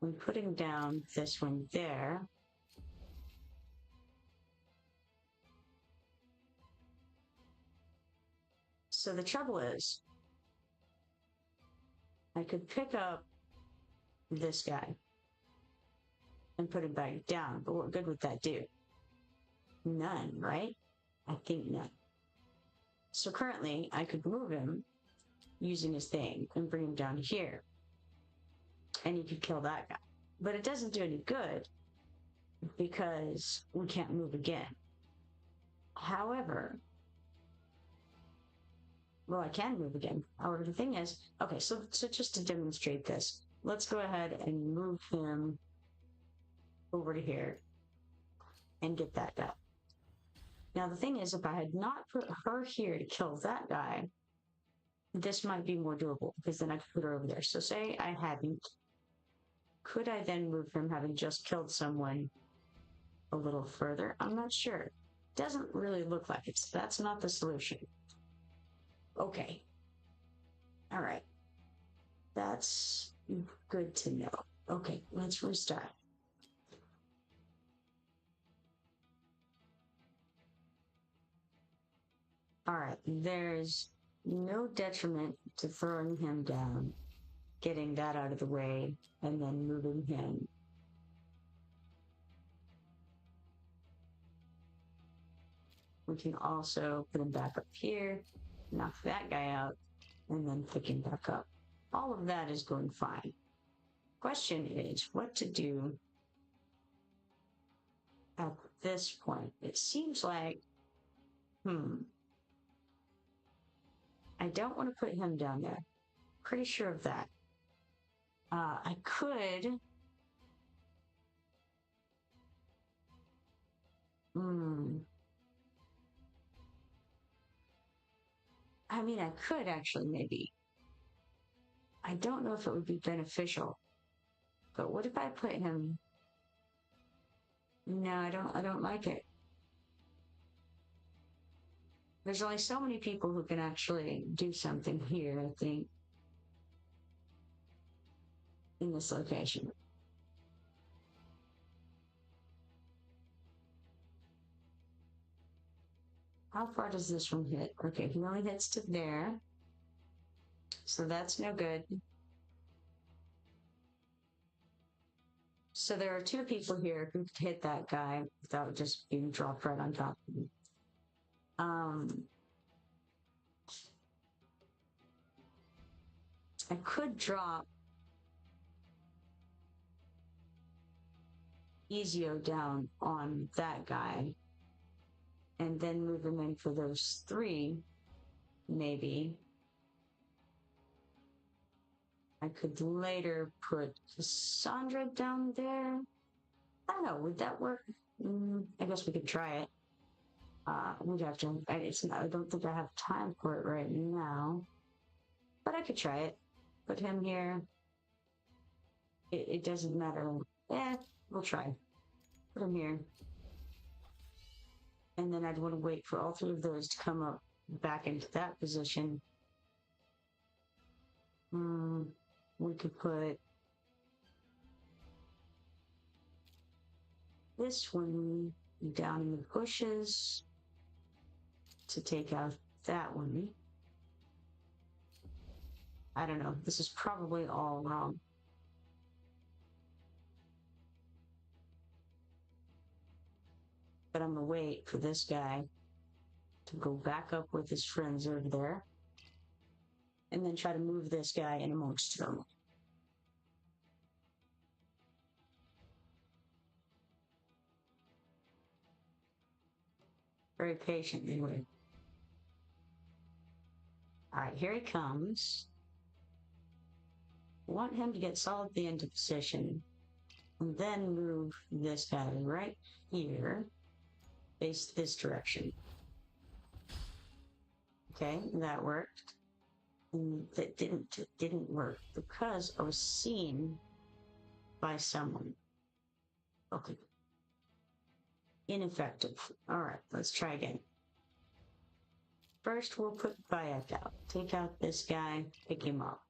and putting down this one there. So the trouble is, I could pick up this guy and put him back down. But what good would that do? None, right? I think none. So currently, I could move him using his thing and bring him down here. And he could kill that guy. But it doesn't do any good because we can't move again. However, well, I can move again. However, the thing is, okay, so just to demonstrate this, let's go ahead and move him over to here and get that guy. Now, the thing is, if I had not put her here to kill that guy, this might be more doable because then I could put her over there. So say I hadn't, could I then move him having just killed someone a little further? I'm not sure. Doesn't really look like it. That's not the solution. Okay. All right. That's good to know. Okay, let's restart. All right, there's no detriment to throwing him down, getting that out of the way, and then moving him. We can also put him back up here, knock that guy out, and then pick him back up. All of that is going fine. Question is what to do at this point. It seems like, I don't want to put him down there. Pretty sure of that. I could. I mean, I could actually, maybe. I don't know if it would be beneficial. But what if I put him? No, I don't like it. There's only so many people who can actually do something here, I think, in this location. How far does this one hit? Okay, he only hits to there. So that's no good. So there are two people here who could hit that guy without just being dropped right on top of him. I could drop Ezio down on that guy and then move him in for those three, maybe. I could later put Cassandra down there. I don't know, would that work? I guess we could try it. We'd have to, I don't think I have time for it right now. But I could try it. Put him here. It doesn't matter. We'll try. Put him here. And then I'd want to wait for all three of those to come up back into that position. We could put this one down in the bushes to take out that one. I don't know. This is probably all wrong. But I'm gonna wait for this guy to go back up with his friends over there. And then try to move this guy in amongst them. Very patiently wait. Alright, here he comes. I want him to get solidly into position. And then move this guy right here. Face this direction. Okay, that worked. And that didn't work because I was seen by someone. Okay. Ineffective. Alright, let's try again. First, we'll put Bayek out. Take out this guy, pick him up.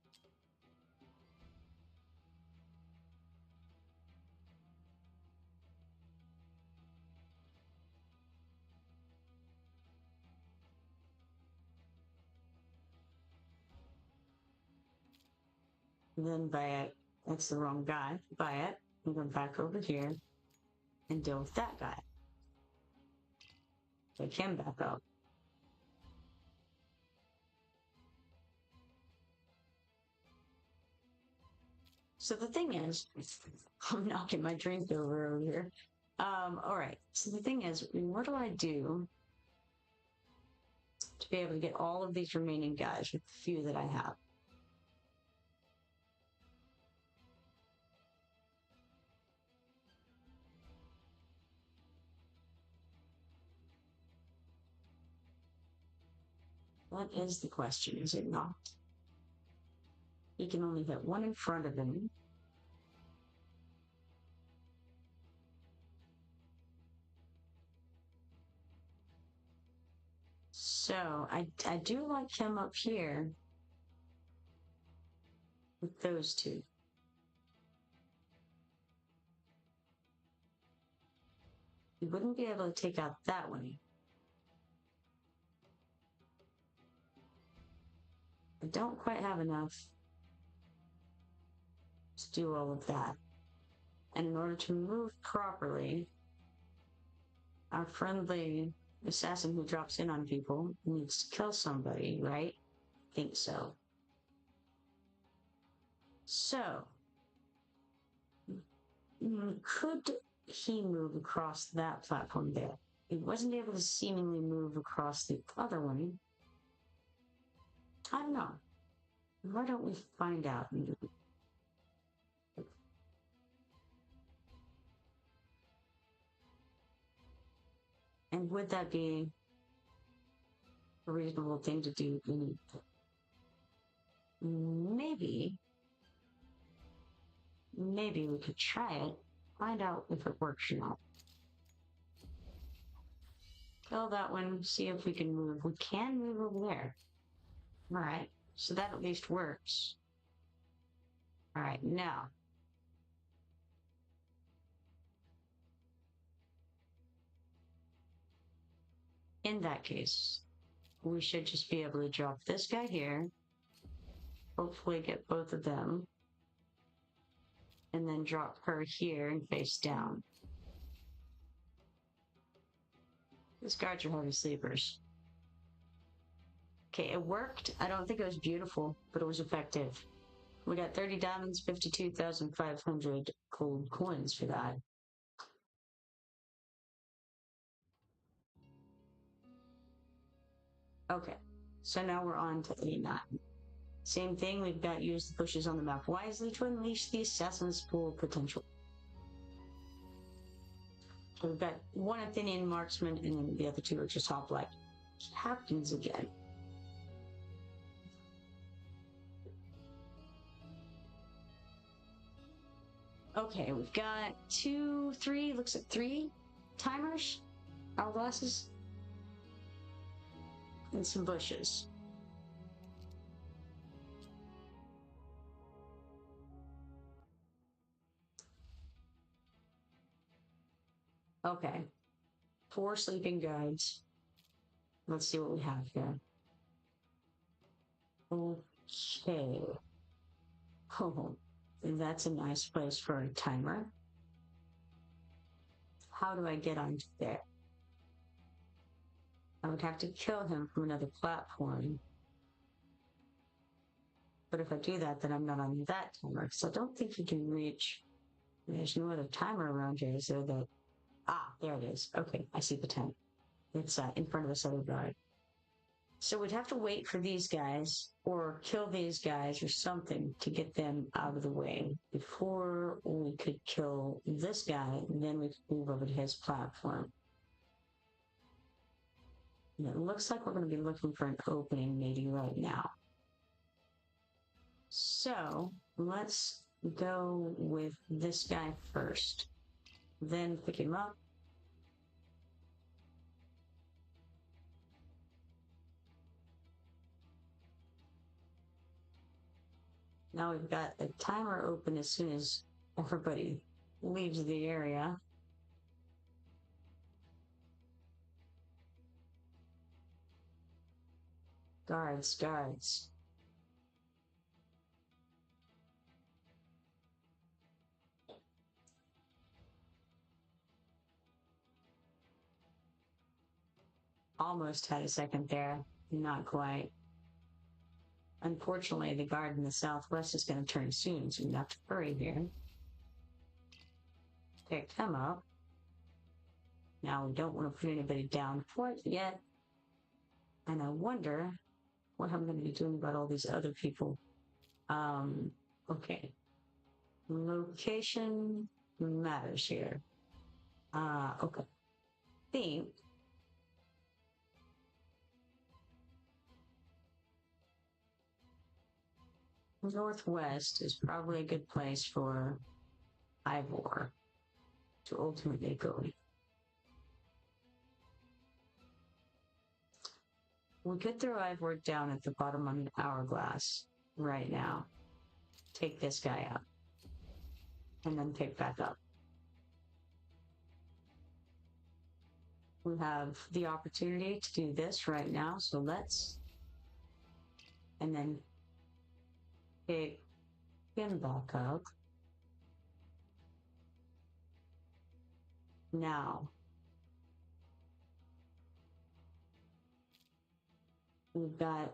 Then Bayek That's the wrong guy. Bayek. I'm going back over here and deal with that guy. Take him back up. So the thing is, I'm knocking my drink over here. All right. So the thing is, what do I do to be able to get all of these remaining guys with the few that I have? What is the question? Is it not? He can only hit one in front of him. So I do like him up here with those two. He wouldn't be able to take out that one. I don't quite have enough to do all of that. And in order to move properly, our friendly assassin who drops in on people needs to kill somebody, right? I think so. So, could he move across that platform there? He wasn't able to seemingly move across the other one. I don't know. Why don't we find out? And would that be a reasonable thing to do? Maybe we could try it, find out if it works or not. Kill that one, see if we can move. We can move over there. All right, so that at least works. All right, now. In that case, we should just be able to drop this guy here, hopefully get both of them, and then drop her here and face down. These guards are heavy sleepers. Okay, it worked. I don't think it was beautiful, but it was effective. We got 30 diamonds, 52,500 gold coins for that. Okay, so now we're on to A9. Same thing, we've got use the bushes on the map wisely to unleash the assassin's full potential. So we've got one Athenian marksman, and then the other two are just hoplite captains again. Okay, we've got looks like three timers, hourglasses, and some bushes. Okay, 4 sleeping guides. Let's see what we have here. Okay. Oh, that's a nice place for a timer. How do I get onto there? I would have to kill him from another platform. But if I do that, then I'm not on that timer, because I don't think you can reach. There's no other timer around here, is there? That there it is. Okay, I see the time. It's in front of this other guard. So we'd have to wait for these guys, or kill these guys, or something to get them out of the way before we could kill this guy, and then we could move over to his platform. And it looks like we're going to be looking for an opening maybe right now. So let's go with this guy first, then pick him up. Now we've got the timer open as soon as everybody leaves the area. Guards, guards. Almost had a second there. Not quite. Unfortunately, the guard in the southwest is going to turn soon, so we have to hurry here. Pick him up. Now, we don't want to put anybody down for it yet. And I wonder what I'm going to be doing about all these other people. Okay. Location matters here. Okay. Think northwest is probably a good place for Ivor to ultimately go. We could throw Ivor down at the bottom of the hourglass right now. Take this guy out. And then pick back up. We have the opportunity to do this right now, so let's. And then pick him back up. Now, we've got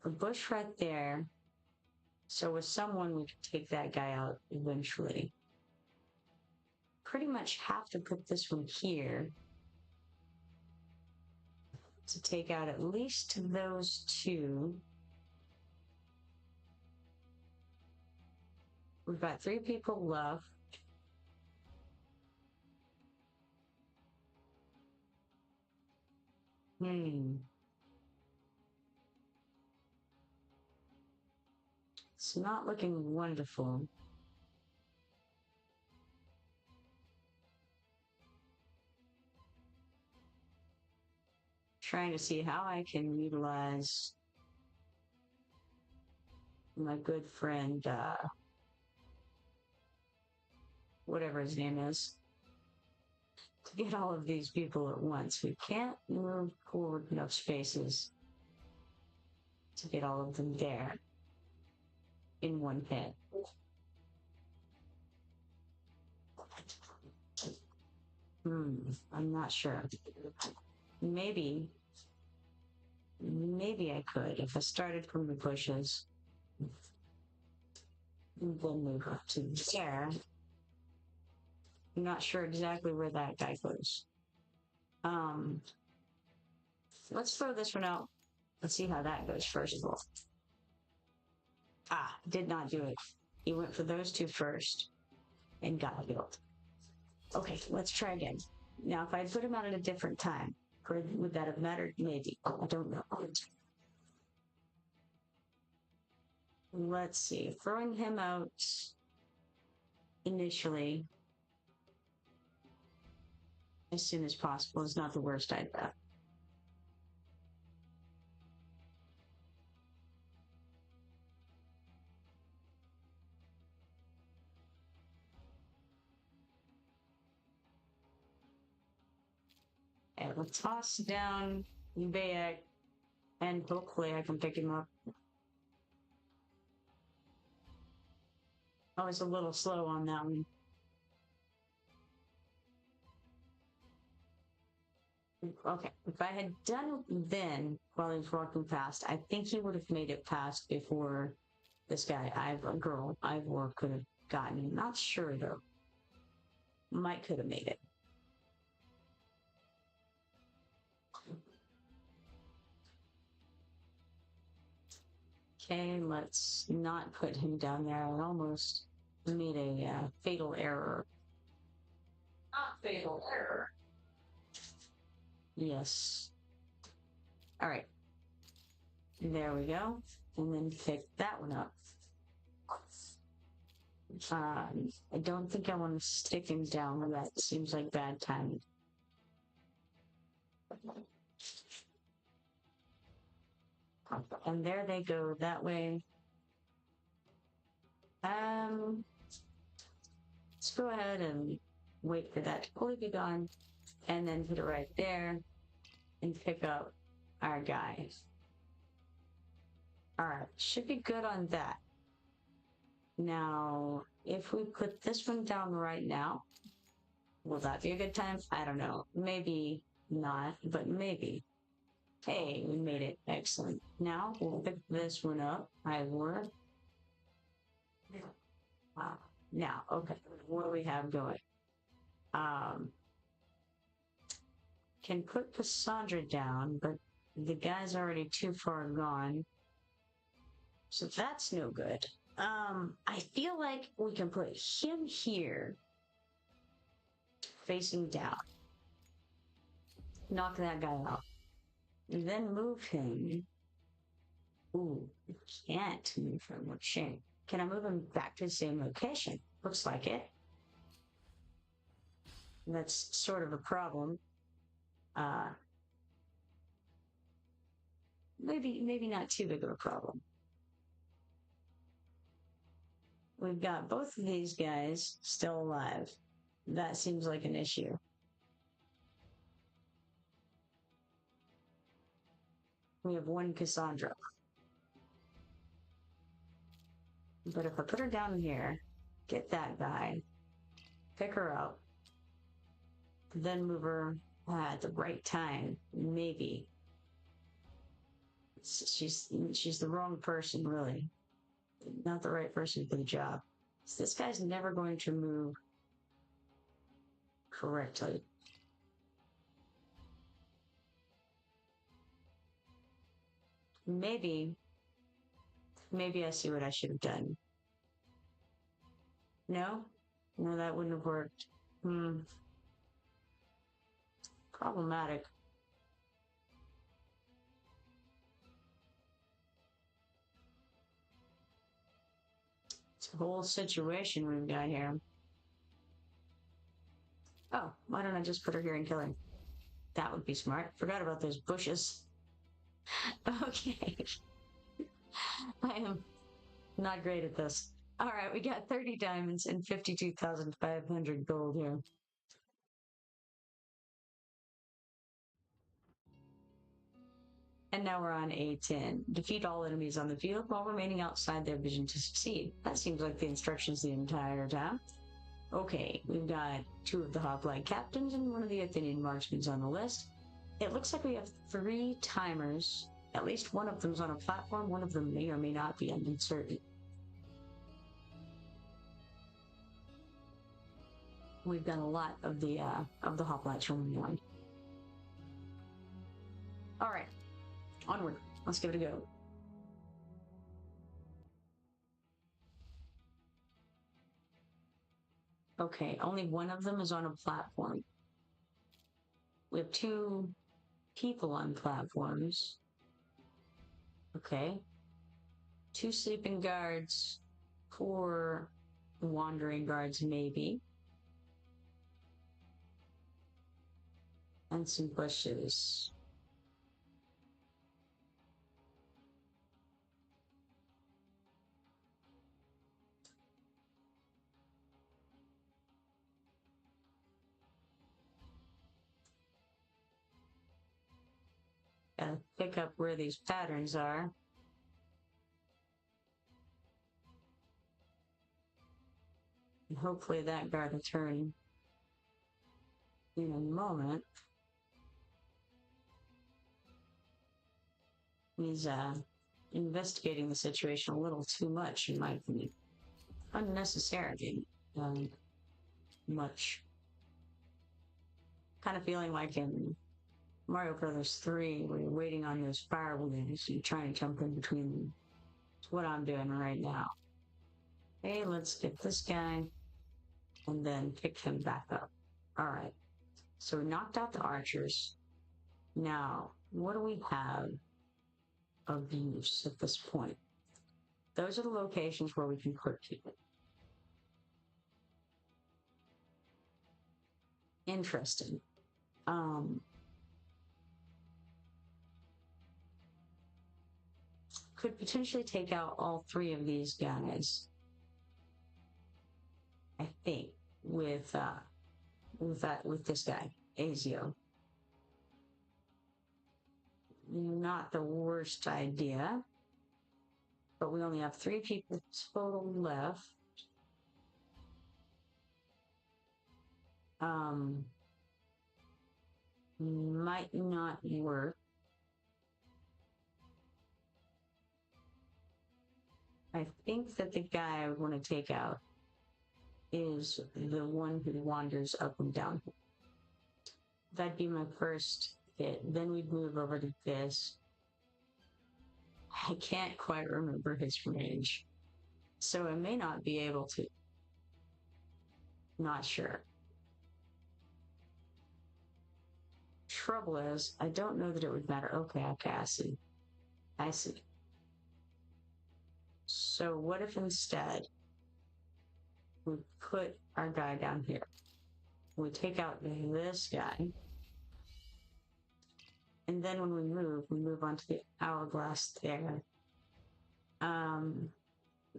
a bush right there. So with someone, we can take that guy out eventually. Pretty much have to put this one here to take out at least those two. We've got 3 people left. It's not looking wonderful. Trying to see how I can utilize my good friend, whatever his name is, to get all of these people at once. We can't move forward enough spaces to get all of them there in one hit. I'm not sure. Maybe I could if I started from the bushes and then move up to there. I'm not sure exactly where that guy goes. Let's throw this one out. Let's see how that goes first of all. Did not do it. He went for those 2 first and got killed. Okay, let's try again. Now, if I put him out at a different time, would that have mattered? Maybe. I don't know. Let's see. Throwing him out initially as soon as possible is not the worst idea. And we'll toss down Bayek, and hopefully I can pick him up. I was a little slow on that one. Okay, if I had done it then while he was walking past, I think he would have made it past before this guy, Ivor could have gotten. Not sure though. Mike could have made it. Okay, let's not put him down there. I almost made a fatal error. Not fatal error. Yes. All right. There we go. And then pick that one up. I don't think I want to stick him down. That seems like bad timing. And there they go that way. Let's go ahead and wait for that to fully be gone, and then put it right there and pick up our guys. All right, should be good on that. Now, if we put this one down right now, will that be a good time? I don't know. Maybe not, but maybe. Hey, we made it. Excellent. Now we'll pick this one up. I work. Now, okay, what do we have going? Um, can put Cassandra down, but the guy's already too far gone. So that's no good. I feel like we can put him here, facing down. Knock that guy out. And then move him. Ooh, I can't move him. What shame. Can I move him back to the same location? Looks like it. That's sort of a problem. Uh, maybe not too big of a problem. We've got both of these guys still alive. That seems like an issue. We have one Cassandra. But if I put her down here, get that guy, pick her up, then move her at the right time, maybe. She's the wrong person, really. Not the right person for the job. So this guy's never going to move correctly. Maybe I see what I should have done. No? No, that wouldn't have worked. Problematic. It's a whole situation we've got here. Oh, why don't I just put her here and kill her? That would be smart. Forgot about those bushes. Okay. I am not great at this. All right, we got 30 diamonds and 52,500 gold here. And now we're on A10. Defeat all enemies on the field while remaining outside their vision to succeed. That seems like the instructions the entire time. Okay, we've got 2 of the hoplite captains and 1 of the Athenian marksmen on the list. It looks like we have 3 timers. At least 1 of them's on a platform. 1 of them may or may not be. I'm uncertain. We've got a lot of the hoplites running on. All right, onward. Let's give it a go. Okay, only 1 of them is on a platform. We have 2 people on platforms. Okay. 2 sleeping guards, 4 wandering guards, maybe. And some bushes. Gotta pick up where these patterns are. And hopefully that guard will turn in a moment. He's investigating the situation a little too much, in my opinion. Unnecessarily much. Kind of feeling like in Mario Brothers 3, where you're waiting on those fire wheels and trying to jump in between them. It's what I'm doing right now. Okay, let's get this guy and then pick him back up. All right. So we knocked out the archers. Now, what do we have of use at this point? Those are the locations where we can put people. Interesting. Could potentially take out all 3 of these guys. I think with this guy, Ezio. Not the worst idea, but we only have 3 people total left. Might not work. I think that the guy I want to take out is the one who wanders up and down. That'd be my first hit. Then we'd move over to this. I can't quite remember his range, so I may not be able to. Not sure. Trouble is, I don't know that it would matter. Okay, I see. I see. So what if instead we put our guy down here? We take out this guy. And then when we move on to the hourglass there.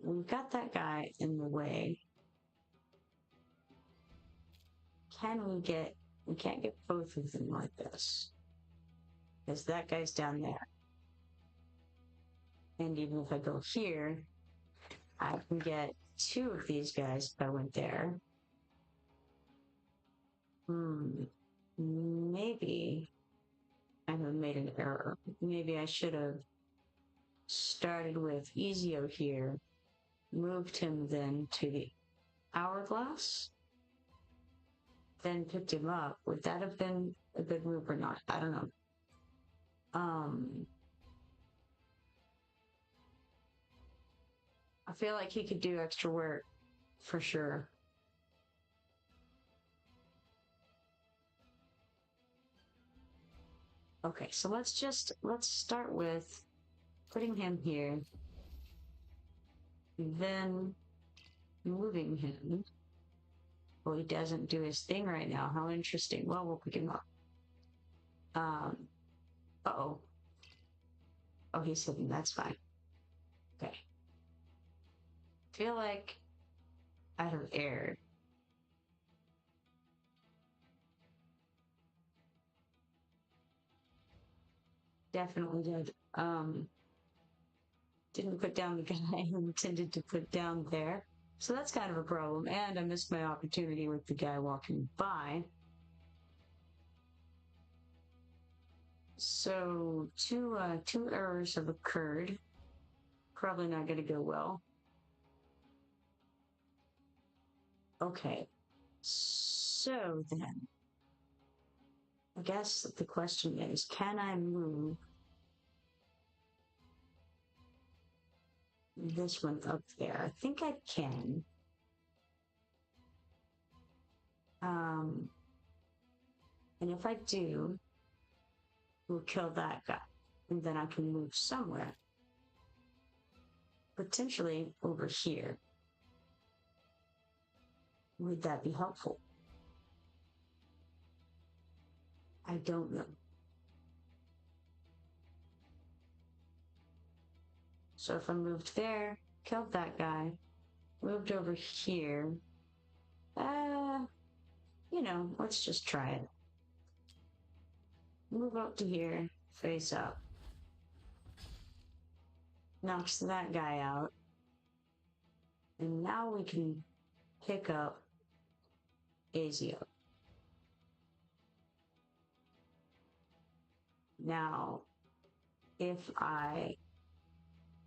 We've got that guy in the way. We can't get both of them like this. Because that guy's down there. And even if I go here, I can get two of these guys if I went there. Maybe I have made an error. Maybe I should have started with Ezio here, moved him then to the hourglass, then picked him up. Would that have been a good move or not? I don't know. I feel like he could do extra work for sure. Okay, so let's start with putting him here, then moving him. Well, he doesn't do his thing right now. How interesting. Well, we'll pick him up. Uh-oh. Oh, he's hidden. That's fine. Okay. Feel like out of air. Definitely did. Didn't put down the guy I intended to put down there. So that's kind of a problem. And I missed my opportunity with the guy walking by. So two errors have occurred. Probably not going to go well. Okay. So then, I guess the question is, can I move this one up there? I think I can. And if I do, we'll kill that guy. And then I can move somewhere. Potentially over here. Would that be helpful? I don't know. So if I moved there, killed that guy, moved over here, let's just try it. Move up to here, face up. Knocks that guy out. And now we can pick up Ezio. Now, if I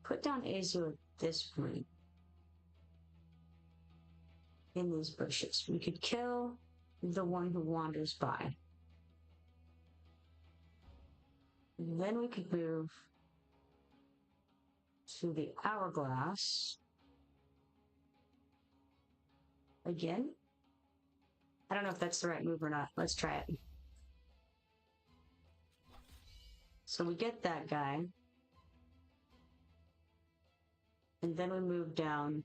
put down Ezio at this point, in these bushes, we could kill the one who wanders by. And then we could move to the hourglass. Again. I don't know if that's the right move or not. Let's try it. So we get that guy. And then we move down.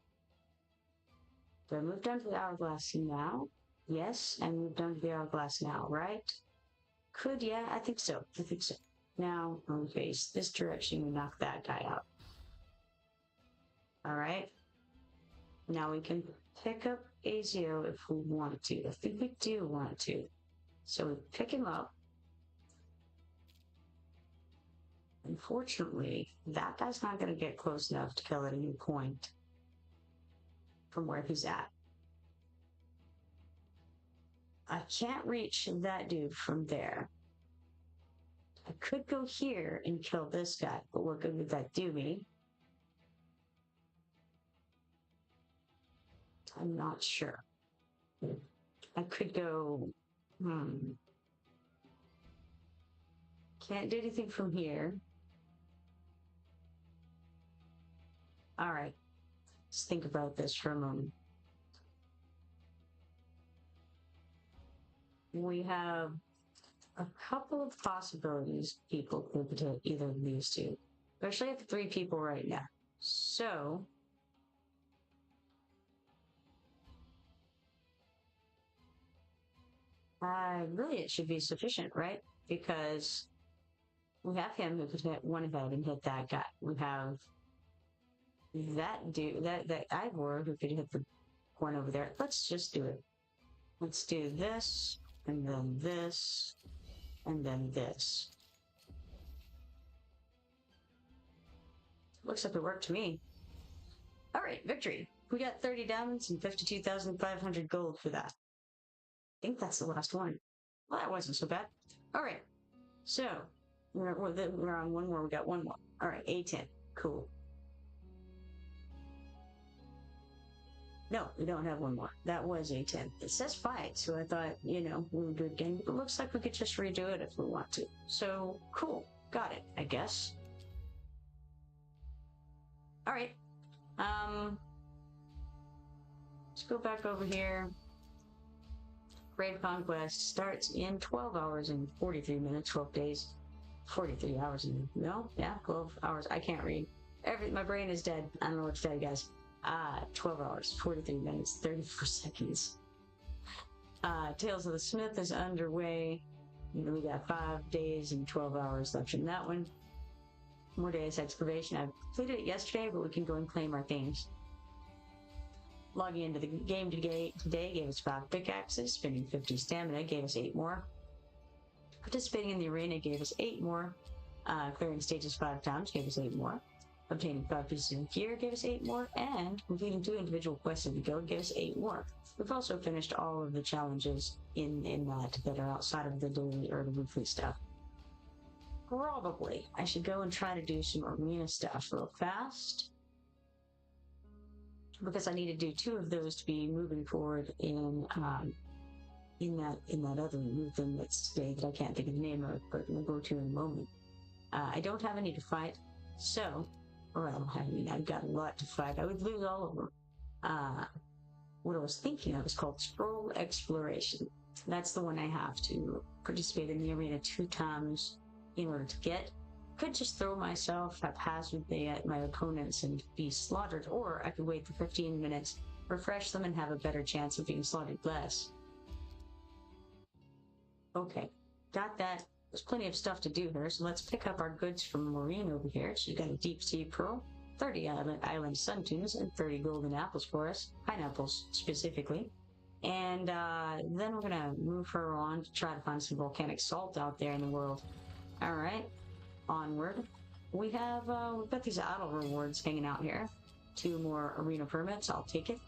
Do I move down to the hourglass now? Yes, I move down to the hourglass now, right? Yeah, I think so. Now, when we face this direction, we knock that guy out. Alright. Now we can pick up Ezio if we want to. I think we do want to. So we pick him up. Unfortunately, that guy's not going to get close enough to kill at any point from where he's at. I can't reach that dude from there. I could go here and kill this guy, but what good would that do me? I'm not sure. I could go, can't do anything from here. All right, let's think about this for a moment. We have a couple of possibilities people could to either of these two. We actually have 3 people right now. So really it should be sufficient, right? Because we have him who could hit one ahead and hit that guy. We have that dude, that Ivor who could hit the one over there. Let's just do it. Let's do this, and then this, and then this. Looks like it worked to me. All right, victory. We got 30 diamonds and 52,500 gold for that. I think that's the last one. Well, that wasn't so bad. All right, so we're on one more. We got one more. All right, A10. Cool. No, we don't have one more. That was A10. It says fight, so I thought, we would do it again. It looks like we could just redo it if we want to. So, cool. Got it, I guess. All right. Let's go back over here. Great Conquest starts in 12 hours and 43 minutes, 12 days, 43 hours. No, yeah, 12 hours. I can't read. My brain is dead. I don't know what to tell you guys. 12 hours, 43 minutes, 34 seconds. Tales of the Smith is underway. We got 5 days and 12 hours left in that one. More days excavation. I completed it yesterday, but we can go and claim our things. Logging into the game today gave us 5 pickaxes. Spending 50 stamina gave us 8 more. Participating in the arena gave us 8 more. Clearing stages 5 times gave us 8 more. Obtaining 5 pieces of gear gave us 8 more, and completing 2 individual quests of the guild gave us 8 more. We've also finished all of the challenges in that are outside of the daily or the weekly stuff. Probably I should go and try to do some arena stuff real fast, because I need to do 2 of those to be moving forward in that other new thing that's today that I can't think of the name of, but we'll go to in a moment. I don't have any to fight, so, well, I mean, I've got a lot to fight. I would lose all of them. What I was thinking of is called Scroll Exploration. That's the one I have to participate in the arena 2 times in order to get. Could just throw myself haphazardly at my opponents and be slaughtered, or I could wait for 15 minutes, refresh them, and have a better chance of being slaughtered less. Okay, got that. There's plenty of stuff to do here, so let's pick up our goods from Marine over here. So you got a deep sea pearl, 30 island sun tunas, and 30 golden apples for us, pineapples specifically. And then we're gonna move her on to try to find some volcanic salt out there in the world. All right. Onward. We've got these idle rewards hanging out here. 2 more arena permits, I'll take it.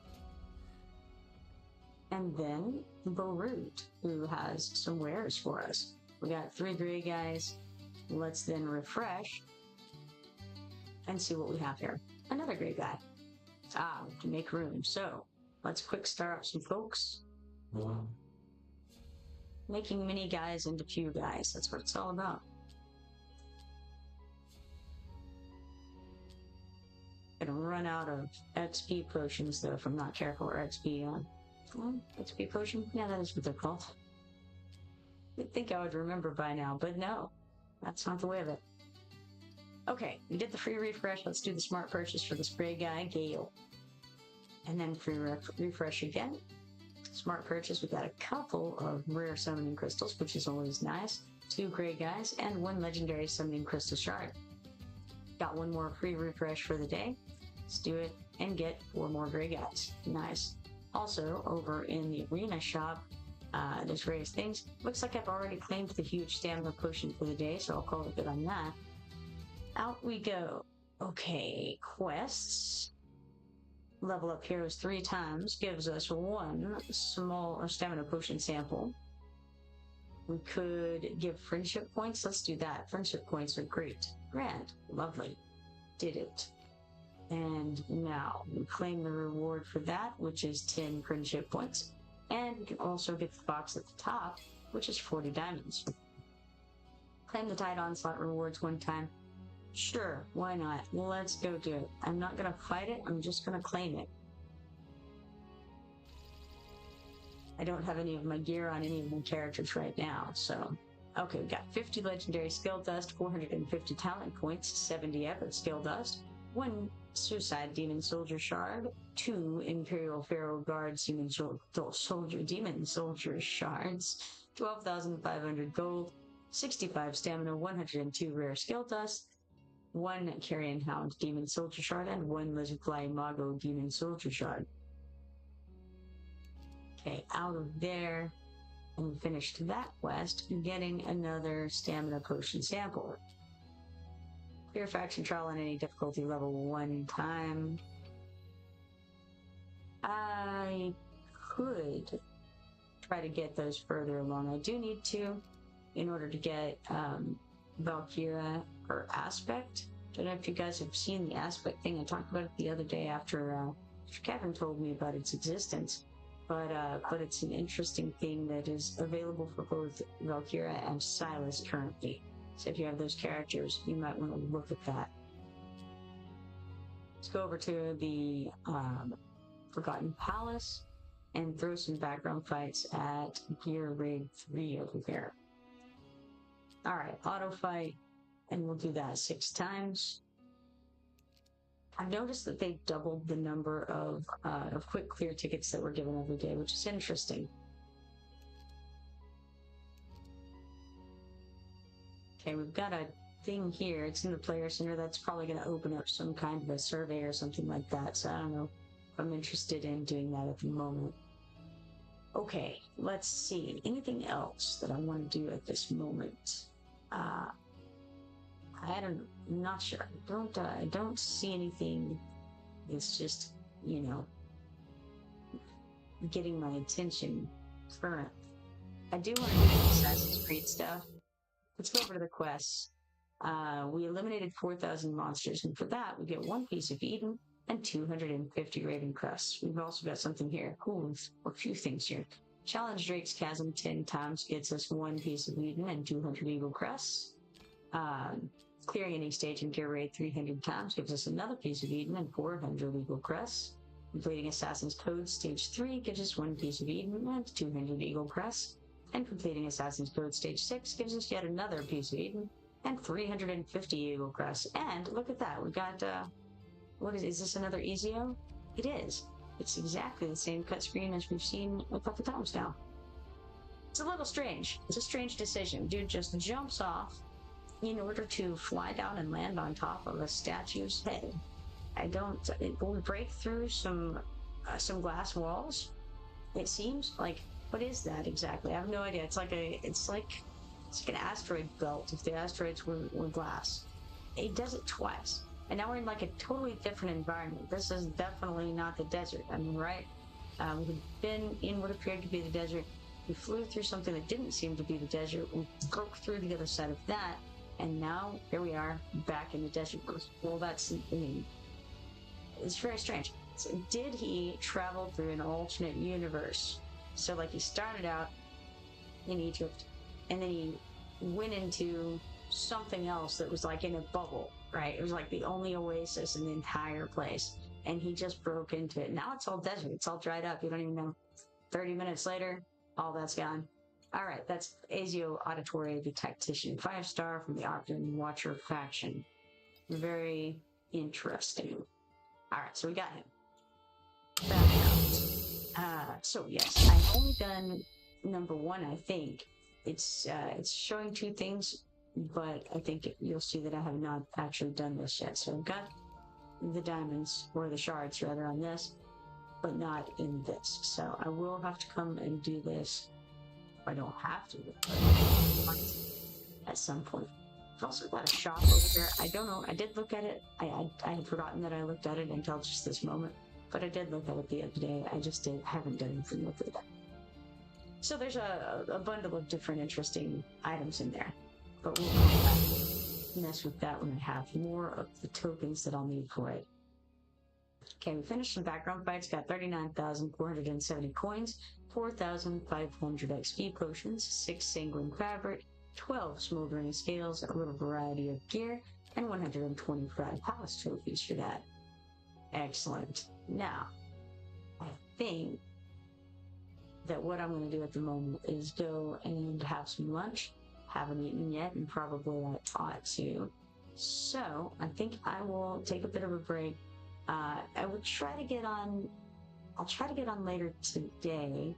And then Barut, who has some wares for us. We got 3 gray guys. Let's then refresh and see what we have here. Another gray guy. To make room. So let's quick start up some folks. Making mini guys into few guys. That's what it's all about. Gonna run out of XP potions though if I'm not careful, or XP potion? Yeah, that is what they're called. You'd think I would remember by now, but no, that's not the way of it. Okay, we did the free refresh. Let's do the smart purchase for this gray guy, Gale. And then free refresh again. Smart purchase, we got a couple of rare summoning crystals, which is always nice. 2 gray guys, and 1 legendary summoning crystal shard. Got 1 more free refresh for the day. Let's do it and get 4 more gray guys. Nice. Also, over in the arena shop, there's various things. Looks like I've already claimed the huge stamina potion for the day, so I'll call it good on that. Out we go. Okay, quests. Level up heroes 3 times gives us 1 small stamina potion sample. We could give friendship points. Let's do that. Friendship points are great. Grand. Lovely. Did it. And now we claim the reward for that, which is 10 friendship points. And we can also get the box at the top, which is 40 diamonds. Claim the Tide Onslaught rewards one time. Sure, why not? Let's go do it. I'm not gonna fight it, I'm just gonna claim it. I don't have any of my gear on any of my characters right now, so... Okay, we got 50 legendary skill dust, 450 talent points, 70 epic skill dust, 1 suicide demon soldier shard, 2 imperial pharaoh guards demon soldier shards, 12,500 gold, 65 stamina, 102 rare skill dust, 1 carrion hound demon soldier shard, and 1 lizardfly mago demon soldier shard. Okay, out of there, and we finished that quest, getting another stamina potion sample. Clear faction trial on any difficulty level 1 time. I could try to get those further along. I do need to, in order to get Valkyria or Aspect. Don't know if you guys have seen the Aspect thing. I talked about it the other day after Kevin told me about its existence. But it's an interesting thing that is available for both Valkyria and Silas currently. So if you have those characters, you might want to look at that. Let's go over to the Forgotten Palace and throw some background fights at Gear Rig 3 over there. Alright, auto fight, and we'll do that 6 times. I've noticed that they've doubled the number of quick clear tickets that we're given every day, which is interesting. Okay, we've got a thing here. It's in the player center. That's probably going to open up some kind of a survey or something like that. So I don't know if I'm interested in doing that at the moment. Okay, let's see. Anything else that I want to do at this moment? I'm not sure. I don't see anything. It's just, you know, getting my attention current. I do want to do the Assassin's Creed stuff. Let's go over to the quests. We eliminated 4,000 monsters, and for that, we get 1 piece of Eden and 250 Raven Crests. We've also got something here. Ooh, a few things here. Challenge Drake's Chasm 10 times gets us 1 piece of Eden and 200 Eagle Crests. Clearing any stage in Gear Raid 300 times gives us another piece of Eden and 400 Eagle Crests. Completing Assassin's Code Stage 3 gives us 1 piece of Eden and 200 Eagle Crests. And completing Assassin's Code Stage 6 gives us yet another piece of Eden and 350 Eagle Crests. And look at that, we got, what is this another Ezio? It is. It's exactly the same cut screen as we've seen a couple times now. It's a little strange. It's a strange decision. Dude just jumps off in order to fly down and land on top of a statue's head. It will break through some glass walls. It seems like, what is that exactly? I have no idea. It's like an asteroid belt if the asteroids were glass. It does it twice. And now we're in like a totally different environment. This is definitely not the desert. I mean, right? We've been in what appeared to be the desert. We flew through something that didn't seem to be the desert. We broke through the other side of that. And now, here we are, back in the desert. Well, that's, I mean, it's very strange. So did he travel through an alternate universe? So, like, he started out in Egypt, and then he went into something else that was, like, in a bubble, right? It was, like, the only oasis in the entire place. And he just broke into it. Now it's all desert. It's all dried up. You don't even know. 30 minutes later, all that's gone. All right, that's Ezio Auditore, the Tactician, 5-star from the Arkham Watcher faction. Very interesting. All right, so we got him. So yes, I've only done number 1, I think. It's showing 2 things, but I think you'll see that I have not actually done this yet. So I've got the diamonds, or the shards rather, on this, but not in this. So I will have to come and do this. I don't have to, but at some point. I've also got a shop over there. I don't know. I did look at it. I had forgotten that I looked at it until just this moment. But I did look at it the other day. I just haven't done anything with it. So there's a bundle of different interesting items in there. But we'll mess with that when I have more of the tokens that I'll need for it. Okay, we finished some background fights, got 39,470 coins, 4,500 XP potions, 6 sanguine fabric, 12 smoldering scales, a little variety of gear, and 125 palace trophies for that. Excellent. Now, I think that what I'm going to do at the moment is go and have some lunch. Haven't eaten yet, and probably I ought to. So I think I will take a bit of a break. I will try to get on. I'll try to get on later today,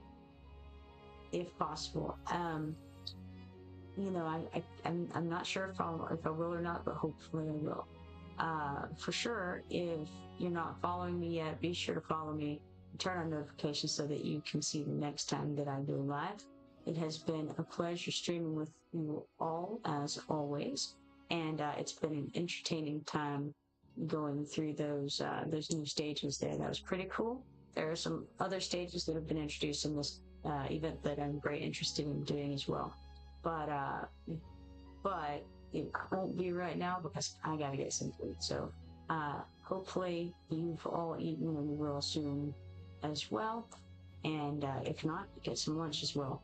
if possible. I'm not sure if I will or not, but hopefully I will. For sure, if you're not following me yet, be sure to follow me. Turn on notifications so that you can see the next time that I go live. It has been a pleasure streaming with you all, as always, and it's been an entertaining time going through those new stages there. That was pretty cool. There are some other stages that have been introduced in this event that I'm very interested in doing as well. But it won't be right now because I gotta get some food. So hopefully you've all eaten and will soon as well. And if not, get some lunch as well.